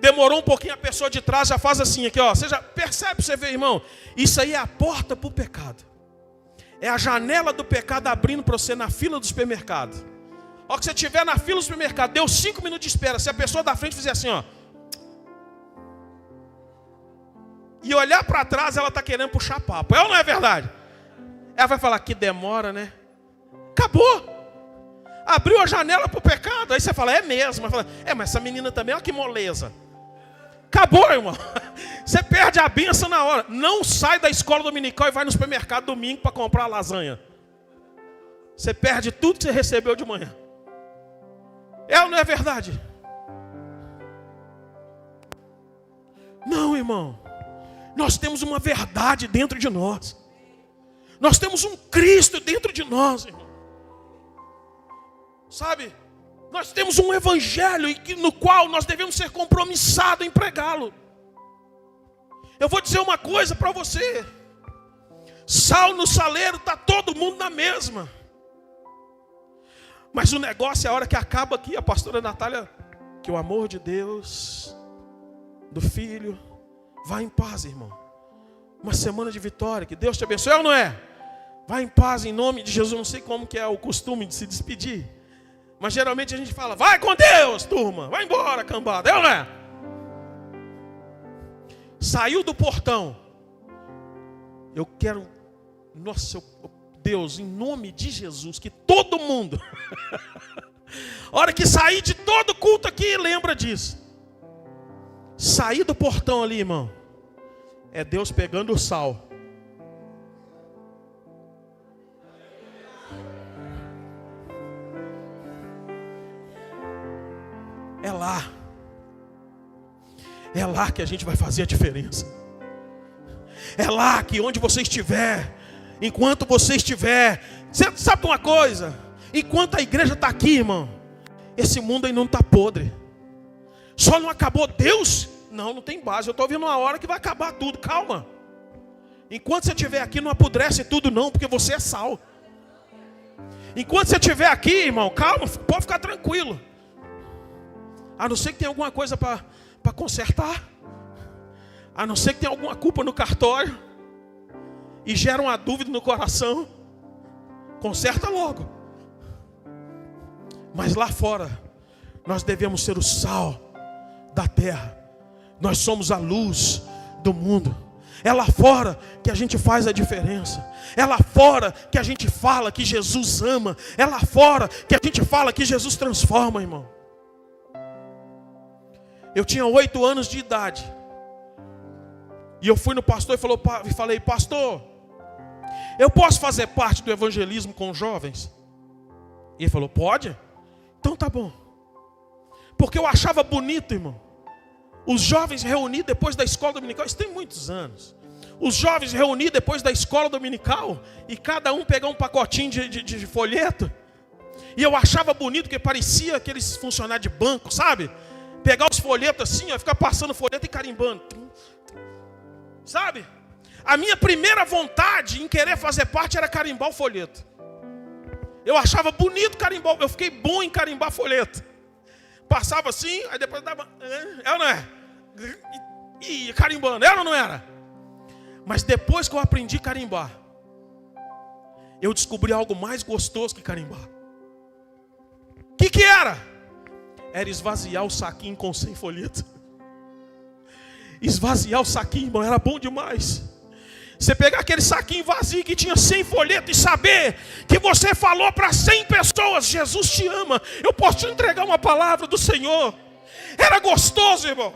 demorou um pouquinho, a pessoa de trás já faz assim, aqui ó. Você já percebe, você vê, irmão? Isso aí é a porta para o pecado. É a janela do pecado abrindo para você na fila do supermercado. A hora que você estiver na fila do supermercado, deu 5 minutos de espera. Se a pessoa da frente fizer assim, ó, e olhar para trás, ela está querendo puxar papo. É ou não é verdade? Ela vai falar que demora, né? Acabou. Abriu a janela para o pecado. Aí você fala, é mesmo. Fala, mas essa menina também, olha que moleza. Acabou, irmão. Você perde a bênção na hora. Não sai da escola dominical e vai no supermercado domingo para comprar lasanha. Você perde tudo que você recebeu de manhã. É ou não é verdade? Não, irmão. Nós temos uma verdade dentro de nós. Nós temos um Cristo dentro de nós, irmão. Sabe? Nós temos um evangelho no qual nós devemos ser compromissados em pregá-lo. Eu vou dizer uma coisa para você. Sal no saleiro, está todo mundo na mesma. Mas o negócio é a hora que acaba aqui, a pastora Natália, que o amor de Deus, do Filho, vá em paz, irmão. Uma semana de vitória, que Deus te abençoe, ou não é? Vá em paz em nome de Jesus. Não sei como que é o costume de se despedir, mas geralmente a gente fala, vai com Deus, turma, vai embora, cambada, é ou não é? Saiu do portão, eu quero, nossa, Deus, em nome de Jesus, que todo mundo, a hora que sair de todo culto aqui, lembra disso. Sair do portão ali, irmão, é Deus pegando o sal. É lá. É lá que a gente vai fazer a diferença. É lá que onde você estiver, enquanto você estiver, você sabe uma coisa? Enquanto a igreja está aqui, irmão, esse mundo aí não está podre. Só não acabou Deus? Não tem base. Eu estou vendo uma hora que vai acabar tudo. Calma. Enquanto você estiver aqui, não apodrece tudo não, porque você é sal. Enquanto você estiver aqui, irmão, calma, pode ficar tranquilo. A não ser que tenha alguma coisa para consertar. A não ser que tenha alguma culpa no cartório. E gera uma dúvida no coração. Conserta logo. Mas lá fora, nós devemos ser o sal da terra. Nós somos a luz do mundo. É lá fora que a gente faz a diferença. É lá fora que a gente fala que Jesus ama. É lá fora que a gente fala que Jesus transforma, irmão. Eu tinha 8 anos de idade. E eu fui no pastor e falei, pastor, eu posso fazer parte do evangelismo com os jovens? E ele falou, pode? Então tá bom. Porque eu achava bonito, irmão, os jovens reunidos depois da escola dominical. Isso tem muitos anos. Os jovens reunidos depois da escola dominical e cada um pegar um pacotinho de folheto. E eu achava bonito, porque parecia aqueles funcionários de banco, sabe? Pegar os folhetos assim, ó, ficar passando folheto e carimbando. Sabe? A minha primeira vontade em querer fazer parte era carimbar o folheto. Eu achava bonito carimbar, eu fiquei bom em carimbar folheto. Passava assim, aí depois dava... É ou não é? E carimbando, era ou não era? Mas depois que eu aprendi a carimbar, eu descobri algo mais gostoso que carimbar. O que era? Era esvaziar o saquinho com 100 folhetos. Esvaziar o saquinho, irmão, era bom demais. Você pegar aquele saquinho vazio que tinha 100 folhetos e saber que você falou para 100 pessoas, Jesus te ama, eu posso te entregar uma palavra do Senhor. Era gostoso, irmão.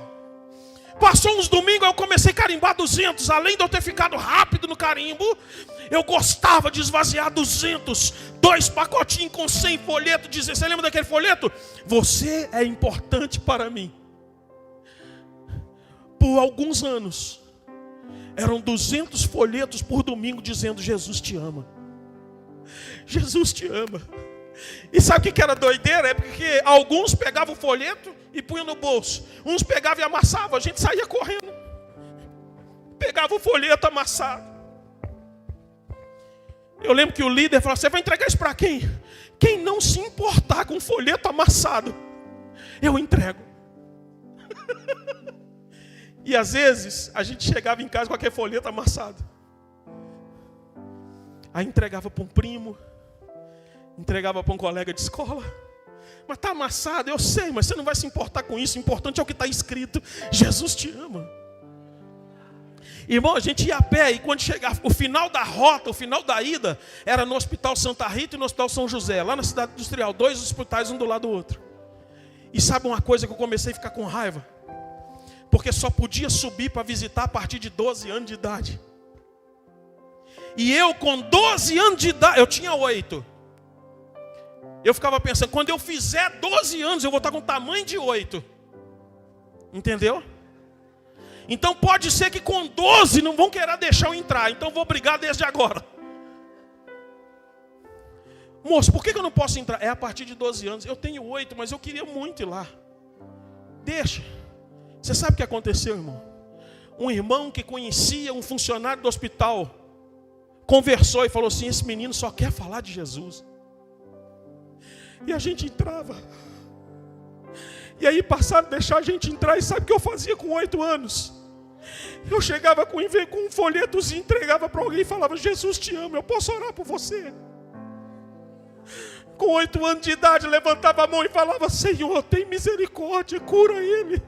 Passou uns domingos, eu comecei a carimbar 200. Além de eu ter ficado rápido no carimbo, eu gostava de esvaziar 200. 2 pacotinhos com 100 folhetos. Dizer, você lembra daquele folheto? Você é importante para mim. Por alguns anos, eram 200 folhetos por domingo dizendo, Jesus te ama. Jesus te ama. E sabe o que era doideira? É porque alguns pegavam o folheto e punham no bolso. Uns pegavam e amassavam. A gente saía correndo. Pegava o folheto amassado. Eu lembro que o líder falou, você vai entregar isso para quem? Quem não se importar com o folheto amassado, eu entrego. E às vezes, a gente chegava em casa com aquele folheto amassado. Aí entregava para um primo, entregava para um colega de escola. Mas está amassado, eu sei, mas você não vai se importar com isso. O importante é o que está escrito. Jesus te ama. Irmão, a gente ia a pé, e quando chegava, o final da rota, o final da ida, era no Hospital Santa Rita e no Hospital São José, lá na cidade industrial, 2 hospitais, um do lado do outro. E sabe uma coisa que eu comecei a ficar com raiva? Porque só podia subir para visitar a partir de 12 anos de idade. E eu com 12 anos de idade, eu tinha 8. Eu ficava pensando, quando eu fizer 12 anos, eu vou estar com o tamanho de 8. Entendeu? Então pode ser que com 12 não vão querer deixar eu entrar. Então vou brigar desde agora. Moço, por que eu não posso entrar? É a partir de 12 anos. Eu tenho 8, mas eu queria muito ir lá. Deixa. Você sabe o que aconteceu, irmão? Um irmão que conhecia um funcionário do hospital conversou e falou assim: esse menino só quer falar de Jesus. E a gente entrava. E aí passaram a deixar a gente entrar. E sabe o que eu fazia com 8 anos? Eu chegava com um folhetozinho, entregava para alguém e falava: Jesus te ama, eu posso orar por você? Com 8 anos de idade, levantava a mão e falava: Senhor, tem misericórdia, cura ele.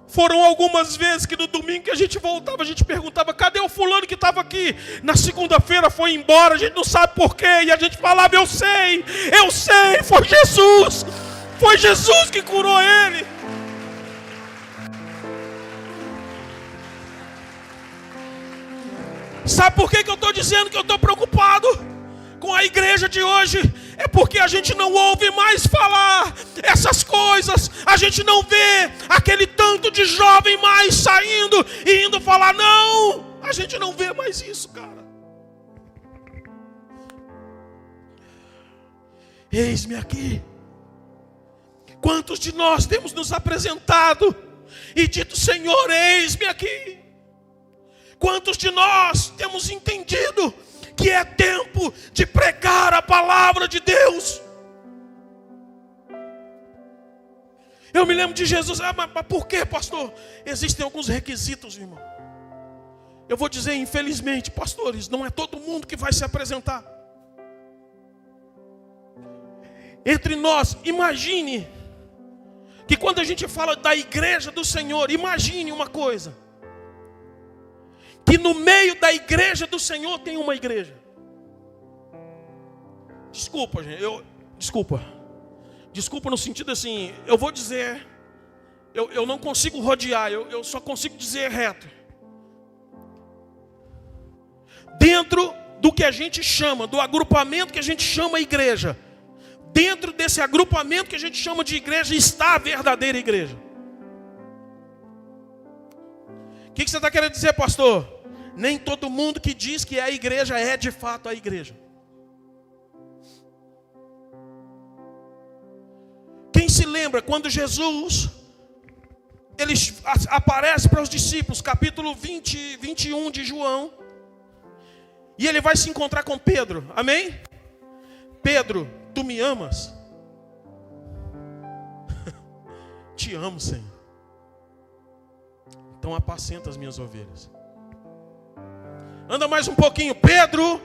Foram algumas vezes que no domingo que a gente voltava, a gente perguntava: cadê o fulano que estava aqui? Na segunda-feira foi embora, a gente não sabe porquê. E a gente falava: eu sei, foi Jesus. Foi Jesus que curou ele. Sabe por que eu estou dizendo que eu estou preocupado com a igreja de hoje? É porque a gente não ouve mais falar essas coisas. A gente não vê aquele tanto de jovem mais saindo e indo falar. Não, a gente não vê mais isso, cara. Eis-me aqui. Quantos de nós temos nos apresentado e dito: Senhor, eis-me aqui? Quantos de nós temos entendido que é tempo de pregar a palavra de Deus? Eu me lembro de Jesus. Mas por que, pastor? Existem alguns requisitos, irmão. Eu vou dizer, infelizmente, pastores, não é todo mundo que vai se apresentar. Entre nós, imagine que quando a gente fala da igreja do Senhor, imagine uma coisa: que no meio da igreja do Senhor tem uma igreja. Desculpa, gente, Desculpa no sentido assim, eu vou dizer, eu não consigo rodear, eu só consigo dizer reto. Dentro do que a gente chama, do agrupamento que a gente chama igreja, dentro desse agrupamento que a gente chama de igreja, está a verdadeira igreja. O que você está querendo dizer, pastor? Nem todo mundo que diz que é a igreja é de fato a igreja. Quem se lembra quando Jesus ele aparece para os discípulos, capítulo 20, 21 de João, e ele vai se encontrar com Pedro, amém? Pedro, tu me amas? Te amo, Senhor. Então apacenta as minhas ovelhas. Anda mais um pouquinho. Pedro,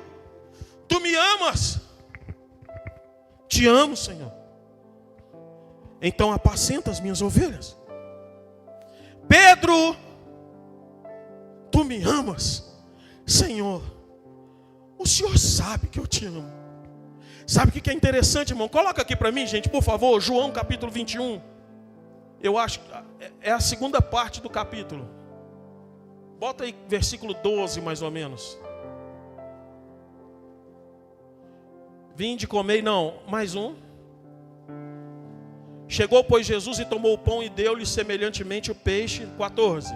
tu me amas? Te amo, Senhor. Então apacenta as minhas ovelhas. Pedro, tu me amas? Senhor, o Senhor sabe que eu te amo. Sabe o que é interessante, irmão? Coloca aqui para mim, gente, por favor, João capítulo 21. Eu acho que é a segunda parte do capítulo. Bota aí versículo 12 mais ou menos. Vinde, comei, não, mais um. Chegou, pois, Jesus e tomou o pão e deu-lhe semelhantemente o peixe. 14.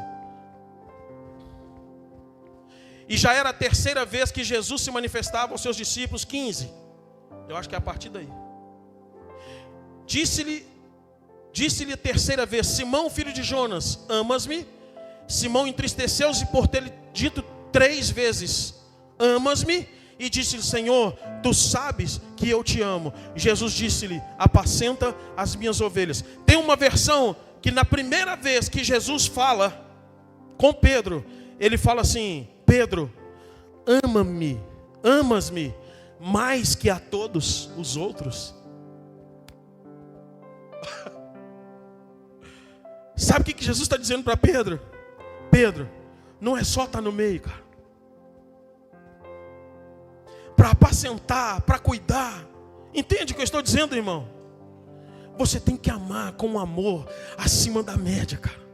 E já era a terceira vez que Jesus se manifestava aos seus discípulos. 15. Eu acho que é a partir daí. Disse-lhe a terceira vez: Simão, filho de Jonas, amas-me? Simão entristeceu-se por ter dito 3 vezes: amas-me? E disse-lhe: Senhor, tu sabes que eu te amo. Jesus disse-lhe: apacenta as minhas ovelhas. Tem uma versão que na primeira vez que Jesus fala com Pedro, ele fala assim: Pedro, ama-me, amas-me mais que a todos os outros? Sabe o que Jesus está dizendo para Pedro? Pedro, não é só estar no meio, cara. Para apacentar, para cuidar. Entende o que eu estou dizendo, irmão? Você tem que amar com um amor acima da média, cara.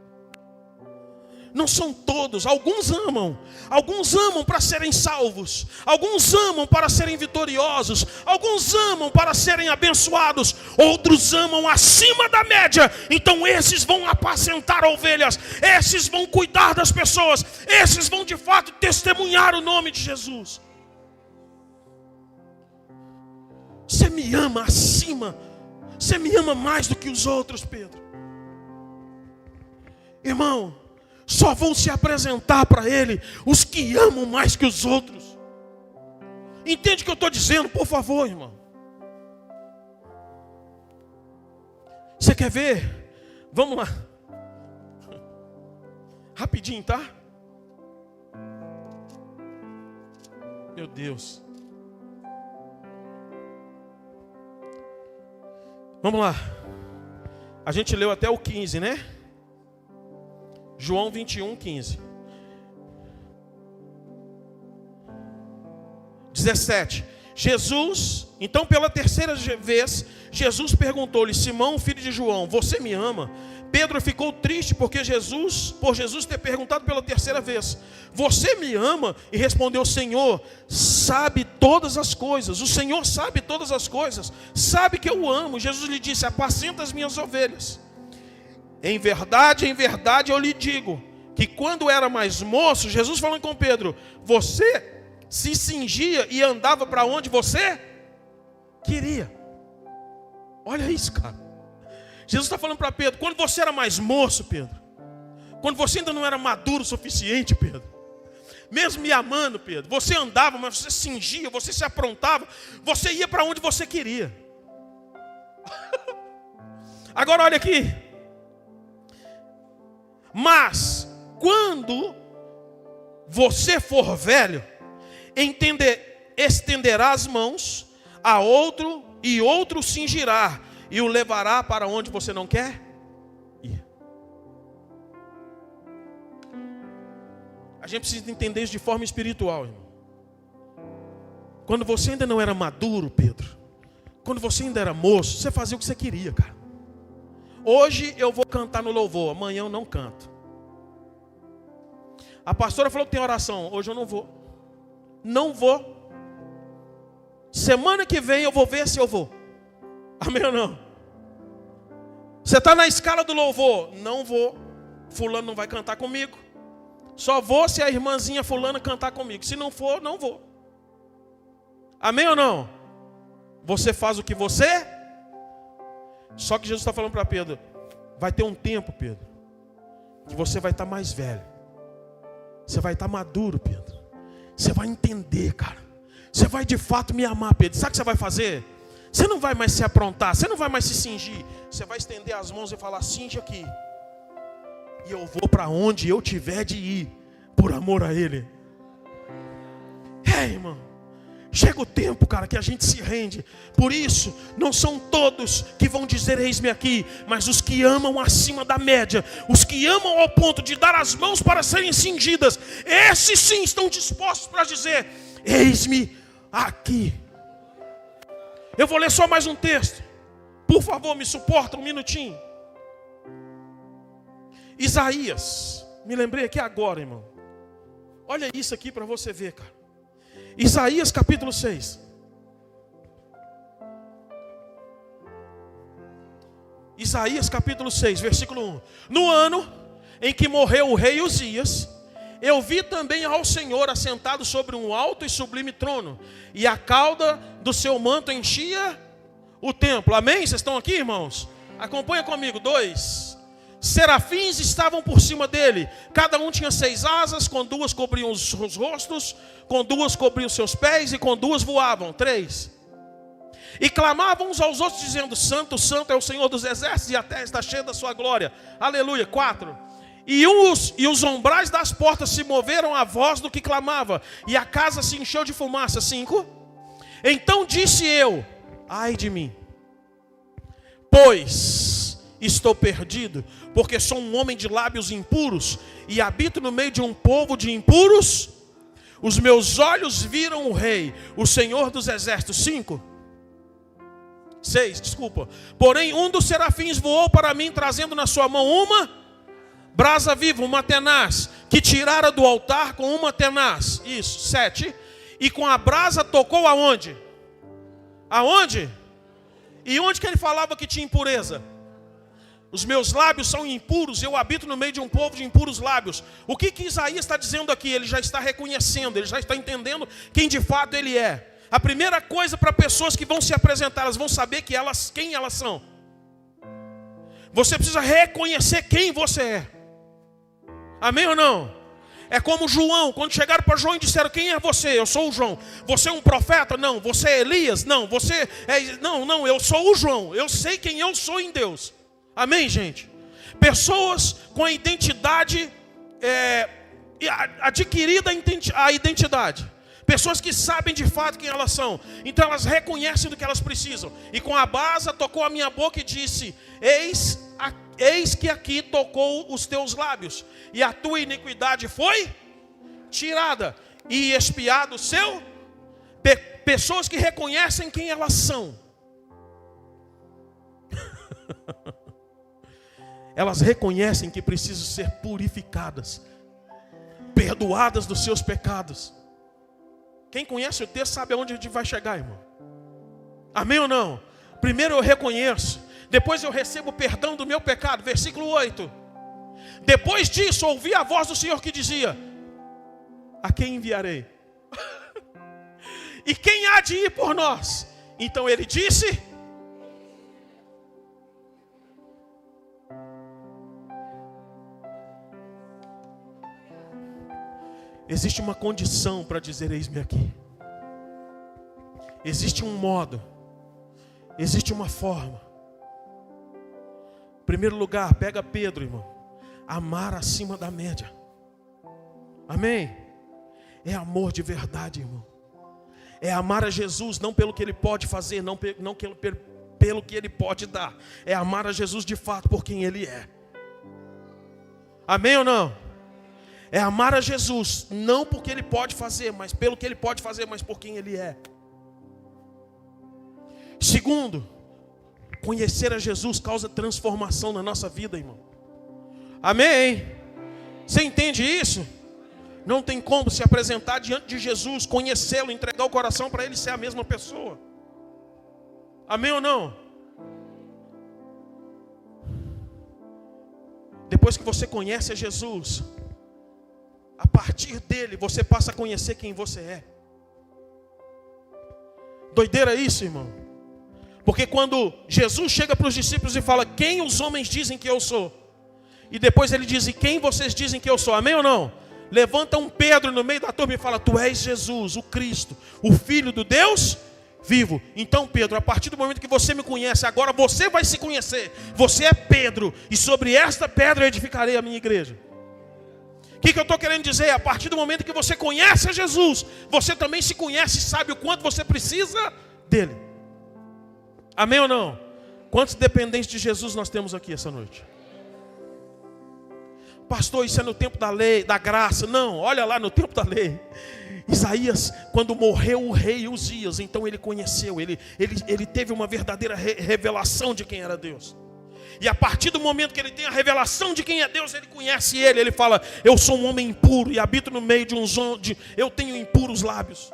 Não são todos, alguns amam para serem salvos, alguns amam para serem vitoriosos, alguns amam para serem abençoados, outros amam acima da média. Então esses vão apacentar ovelhas, esses vão cuidar das pessoas, esses vão de fato testemunhar o nome de Jesus. Você me ama acima, você me ama mais do que os outros, Pedro. Irmão, só vão se apresentar para Ele os que amam mais que os outros. Entende o que eu estou dizendo, por favor, irmão? Você quer ver? Vamos lá. Rapidinho, tá? Meu Deus. Vamos lá. A gente leu até o 15, né? João 21, 15. 17. Jesus, então pela terceira vez, Jesus perguntou-lhe: Simão, filho de João, você me ama? Pedro ficou triste por Jesus ter perguntado pela terceira vez: você me ama? E respondeu: Senhor, sabe todas as coisas. O Senhor sabe todas as coisas. Sabe que eu o amo. Jesus lhe disse: apacenta as minhas ovelhas. Em verdade eu lhe digo, que quando era mais moço, Jesus falando com Pedro, você se cingia e andava para onde você queria. Olha isso, cara. Jesus está falando para Pedro, quando você era mais moço, Pedro, quando você ainda não era maduro o suficiente, Pedro, mesmo me amando, Pedro, você andava, mas você cingia, você se aprontava, você ia para onde você queria. Agora olha aqui. Mas, quando você for velho, estenderá as mãos a outro, e outro cingirá, e o levará para onde você não quer ir. A gente precisa entender isso de forma espiritual, irmão. Quando você ainda não era maduro, Pedro, quando você ainda era moço, você fazia o que você queria, cara. Hoje eu vou cantar no louvor, amanhã eu não canto. A pastora falou que tem oração, hoje eu não vou. Não vou. Semana que vem eu vou ver se eu vou. Amém ou não? Você está na escala do louvor, não vou. Fulano não vai cantar comigo. Só vou se a irmãzinha fulana cantar comigo. Se não for, não vou. Amém ou não? Você faz o que você... Só que Jesus está falando para Pedro, vai ter um tempo, Pedro, que você vai estar mais velho. Você vai estar maduro, Pedro. Você vai entender, cara. Você vai de fato me amar, Pedro. Sabe o que você vai fazer? Você não vai mais se aprontar, você não vai mais se cingir. Você vai estender as mãos e falar, cinge aqui. E eu vou para onde eu tiver de ir, por amor a Ele. Irmão. Chega o tempo, cara, que a gente se rende. Por isso, não são todos que vão dizer eis-me aqui, mas os que amam acima da média, os que amam ao ponto de dar as mãos para serem cingidas, esses sim estão dispostos para dizer, eis-me aqui. Eu vou ler só mais um texto. Por favor, me suporta um minutinho. Isaías, me lembrei aqui agora, irmão. Olha isso aqui para você ver, cara. Isaías capítulo 6. Isaías capítulo 6, versículo 1. No ano em que morreu o rei Uzias, eu vi também ao Senhor assentado sobre um alto e sublime trono, e a cauda do seu manto enchia o templo. Amém? Vocês estão aqui, irmãos? Acompanha comigo. 2. Serafins estavam por cima dele, cada um tinha 6 asas, com 2 cobriam os rostos, com 2 cobriam seus pés e com 2 voavam. 3. E clamavam uns aos outros dizendo, santo, santo é o Senhor dos exércitos, e a terra está cheia da sua glória. Aleluia. 4. E os umbrais das portas se moveram à voz do que clamava, e a casa se encheu de fumaça. 5. Então disse eu, ai de mim, pois estou perdido, porque sou um homem de lábios impuros e habito no meio de um povo de impuros. Os meus olhos viram o Rei, o Senhor dos Exércitos. 6, desculpa. Porém, um dos serafins voou para mim, trazendo na sua mão uma brasa viva, uma tenaz, que tirara do altar com uma tenaz. Isso, 7. E com a brasa tocou aonde? Aonde? E onde que ele falava que tinha impureza? Os meus lábios são impuros, eu habito no meio de um povo de impuros lábios. O que Isaías está dizendo aqui? Ele já está reconhecendo, ele já está entendendo quem de fato ele é. A primeira coisa para pessoas que vão se apresentar, elas vão saber quem elas são. Você precisa reconhecer quem você é. Amém ou não? É como João, quando chegaram para João e disseram: quem é você? Eu sou o João. Você é um profeta? Não. Você é Elias? Não. Você é... Não, eu sou o João. Eu sei quem eu sou em Deus. Amém, gente? Pessoas com a identidade adquirida a identidade. Pessoas que sabem de fato quem elas são. Então elas reconhecem do que elas precisam. E com a brasa tocou a minha boca e disse: eis que aqui tocou os teus lábios, e a tua iniquidade foi tirada, e expiado o seu. Pessoas que reconhecem quem elas são. Elas reconhecem que precisam ser purificadas, perdoadas dos seus pecados. Quem conhece o texto sabe aonde a gente vai chegar, irmão. Amém ou não? Primeiro eu reconheço, depois eu recebo o perdão do meu pecado. Versículo 8. Depois disso ouvi a voz do Senhor que dizia: a quem enviarei? E quem há de ir por nós? Então ele disse: existe uma condição para dizer eis-me aqui. Existe um modo, existe uma forma. Em primeiro lugar, pega Pedro, irmão. Amar acima da média. Amém? É amor de verdade, irmão. É amar a Jesus não pelo que Ele pode fazer, não pelo que Ele pode dar. É amar a Jesus de fato por quem Ele é. Amém ou não? É amar a Jesus, não porque Ele pode fazer, mas pelo que Ele pode fazer, mas por quem Ele é. Segundo, conhecer a Jesus causa transformação na nossa vida, irmão. Amém? Você entende isso? Não tem como se apresentar diante de Jesus, conhecê-lo, entregar o coração para Ele ser a mesma pessoa. Amém ou não? Depois que você conhece a Jesus, a partir dele você passa a conhecer quem você é. Doideira isso, irmão. Porque quando Jesus chega para os discípulos e fala: quem os homens dizem que eu sou? E depois ele diz: e quem vocês dizem que eu sou? Amém ou não? Levanta um Pedro no meio da turma e fala: tu és Jesus, o Cristo, o Filho do Deus vivo. Então Pedro, a partir do momento que você me conhece, agora você vai se conhecer. Você é Pedro, e sobre esta pedra eu edificarei a minha igreja. O que eu estou querendo dizer? A partir do momento que você conhece a Jesus, você também se conhece e sabe o quanto você precisa dele. Amém ou não? Quantos dependentes de Jesus nós temos aqui essa noite? Pastor, isso é no tempo da lei, da graça. Não, olha lá no tempo da lei. Isaías, quando morreu o rei Uzias, então ele conheceu, ele teve uma verdadeira revelação de quem era Deus. E a partir do momento que ele tem a revelação de quem é Deus, ele conhece ele. Ele fala: eu sou um homem impuro e habito no meio de eu tenho impuros lábios.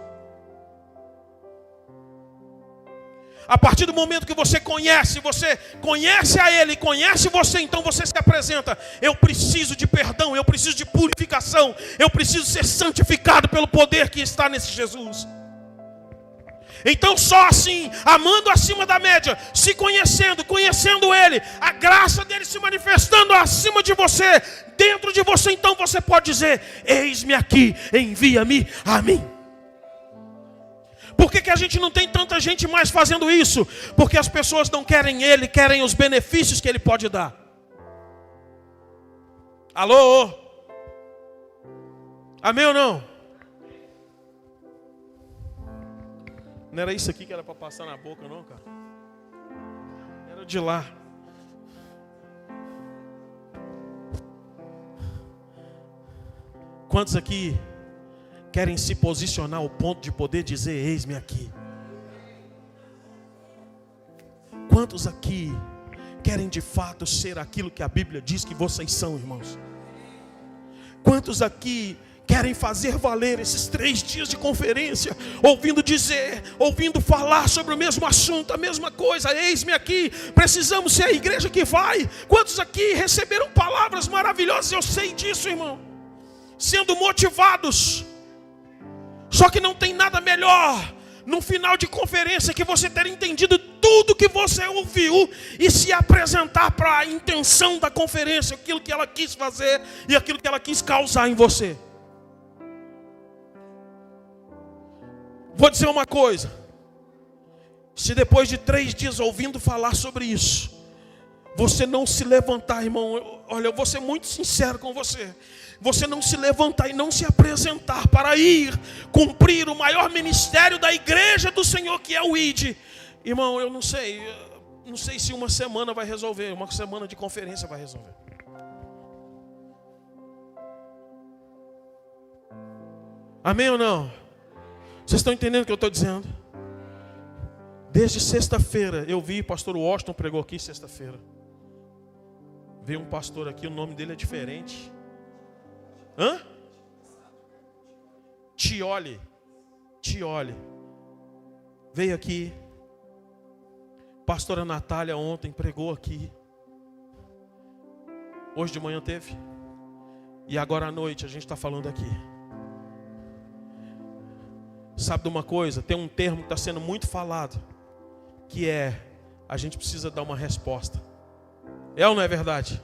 A partir do momento que você conhece a Ele, conhece você, então você se apresenta: eu preciso de perdão, eu preciso de purificação, eu preciso ser santificado pelo poder que está nesse Jesus. Então só assim, amando acima da média, se conhecendo Ele, a graça dele se manifestando acima de você, dentro de você, então você pode dizer: eis-me aqui, envia-me a mim. Por que a gente não tem tanta gente mais fazendo isso? Porque as pessoas não querem Ele, querem os benefícios que Ele pode dar. Alô? Amém ou não? Não era isso aqui que era para passar na boca não, cara? Era de lá. Quantos aqui querem se posicionar ao ponto de poder dizer: eis-me aqui? Quantos aqui querem de fato ser aquilo que a Bíblia diz que vocês são, irmãos? Quantos aqui querem fazer valer esses 3 dias de conferência, ouvindo dizer, ouvindo falar sobre o mesmo assunto, a mesma coisa? Eis-me aqui. Precisamos ser a igreja que vai. Quantos aqui receberam palavras maravilhosas? Eu sei disso, irmão. Sendo motivados. Só que não tem nada melhor no final de conferência que você ter entendido tudo que você ouviu e se apresentar para a intenção da conferência, aquilo que ela quis fazer e aquilo que ela quis causar em você. Vou dizer uma coisa: se depois de 3 dias ouvindo falar sobre isso, você não se levantar, irmão, olha, eu vou ser muito sincero com você. Você não se levantar e não se apresentar para ir cumprir o maior ministério da igreja do Senhor, que é o ID. Irmão, eu não sei se uma semana vai resolver, uma semana de conferência vai resolver. Amém ou não? Vocês estão entendendo o que eu estou dizendo? Desde sexta-feira, eu vi o pastor Washington pregou aqui sexta-feira. Veio um pastor aqui, o nome dele é diferente. Tioli. Veio aqui. Pastora Natália ontem pregou aqui. Hoje de manhã teve. E agora à noite a gente está falando aqui. Sabe de uma coisa? Tem um termo que está sendo muito falado, que é: a gente precisa dar uma resposta. É ou não é verdade?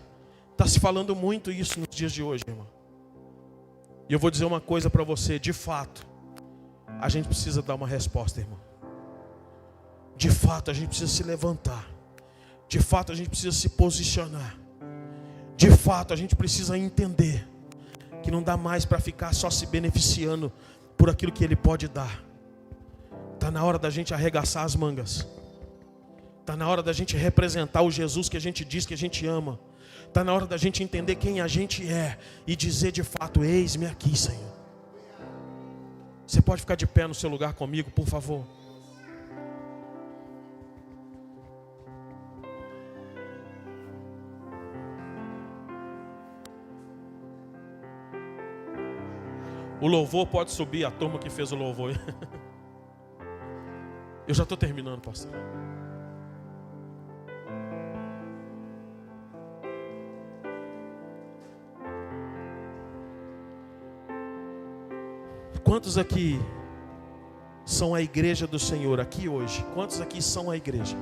Está se falando muito isso nos dias de hoje, irmão. E eu vou dizer uma coisa para você: de fato, a gente precisa dar uma resposta, irmão. De fato, a gente precisa se levantar. De fato, a gente precisa se posicionar. De fato, a gente precisa entender que não dá mais para ficar só se beneficiando por aquilo que Ele pode dar. Está na hora da gente arregaçar as mangas. Está na hora da gente representar o Jesus que a gente diz que a gente ama. Está na hora da gente entender quem a gente é e dizer de fato: eis-me aqui, Senhor. Você pode ficar de pé no seu lugar comigo, por favor? O louvor pode subir, a turma que fez o louvor. Eu já estou terminando, pastor. Quantos aqui são a igreja do Senhor aqui hoje? Quantos aqui são a igreja?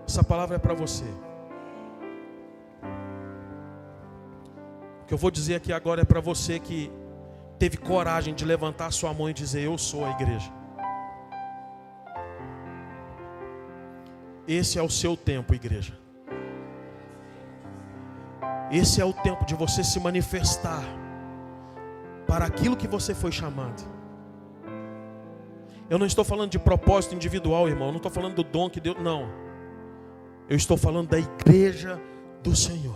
Essa palavra é para você. O que eu vou dizer aqui agora é para você que teve coragem de levantar a sua mão e dizer: eu sou a igreja. Esse é o seu tempo, igreja. Esse é o tempo de você se manifestar para aquilo que você foi chamado. Eu não estou falando de propósito individual, irmão. Eu não estou falando do dom que Deus... Não. Eu estou falando da igreja do Senhor.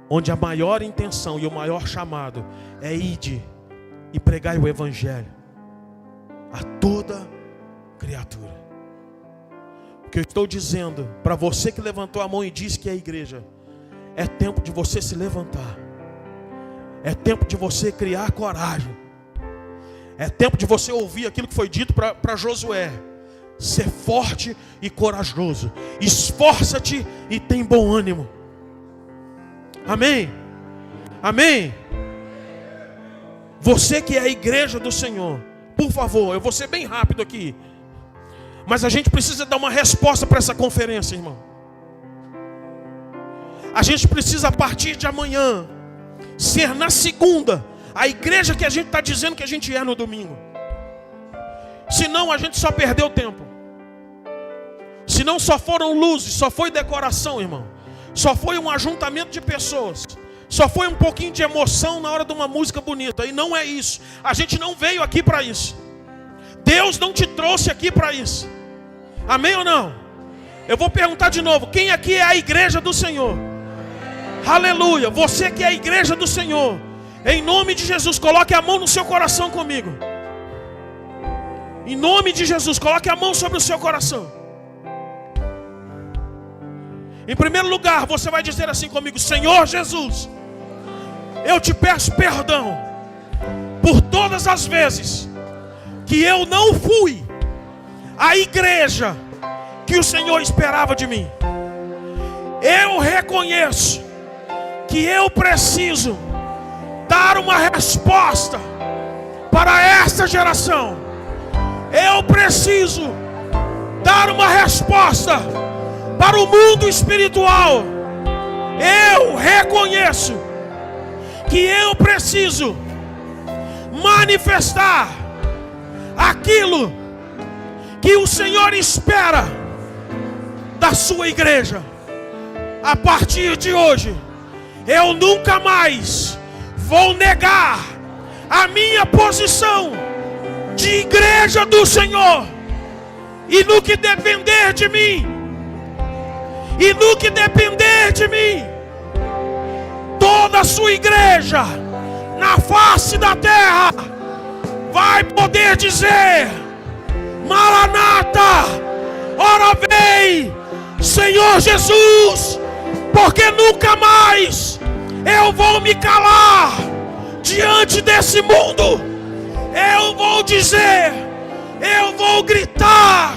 Onde a maior intenção e o maior chamado é ide e pregai o evangelho a toda criatura. O que eu estou dizendo para você que levantou a mão e disse que é a igreja: é tempo de você se levantar. É tempo de você criar coragem. É tempo de você ouvir aquilo que foi dito para Josué: ser forte e corajoso, esforça-te e tem bom ânimo. Amém? Amém? Você que é a igreja do Senhor, por favor, eu vou ser bem rápido aqui, mas a gente precisa dar uma resposta para essa conferência, irmão. A gente precisa, a partir de amanhã, ser na segunda a igreja que a gente está dizendo que a gente é no domingo. Senão a gente só perdeu tempo. Senão só foram luzes, só foi decoração, irmão. Só foi um ajuntamento de pessoas. Só foi um pouquinho de emoção na hora de uma música bonita. E não é isso. A gente não veio aqui para isso. Deus não te trouxe aqui para isso. Amém ou não? Eu vou perguntar de novo: quem aqui é a igreja do Senhor? Aleluia. Você que é a igreja do Senhor, em nome de Jesus, coloque a mão no seu coração comigo. Em nome de Jesus, coloque a mão sobre o seu coração. Em primeiro lugar, você vai dizer assim comigo: Senhor Jesus, eu te peço perdão por todas as vezes que eu não fui à igreja que o Senhor esperava de mim. Eu reconheço que eu preciso dar uma resposta para esta geração. Eu preciso dar uma resposta para o mundo espiritual. Eu reconheço que eu preciso manifestar aquilo que o Senhor espera da sua igreja. A partir de hoje, eu nunca mais vou negar a minha posição de igreja do Senhor. E no que depender de mim, toda a sua igreja na face da terra vai poder dizer: Maranata, ora vem, Senhor Jesus. Porque nunca mais eu vou me calar diante desse mundo. Eu vou dizer, eu vou gritar,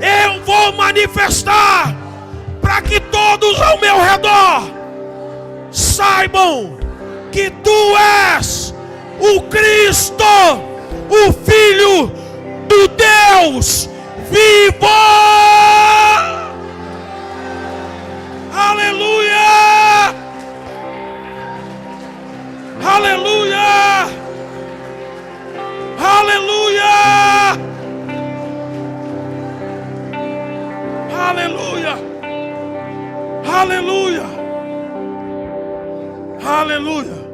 eu vou manifestar, para que todos ao meu redor saibam que Tu és o Cristo, o Filho do Deus vivo. Aleluia! Aleluia! Aleluia! Aleluia! Aleluia! Aleluia!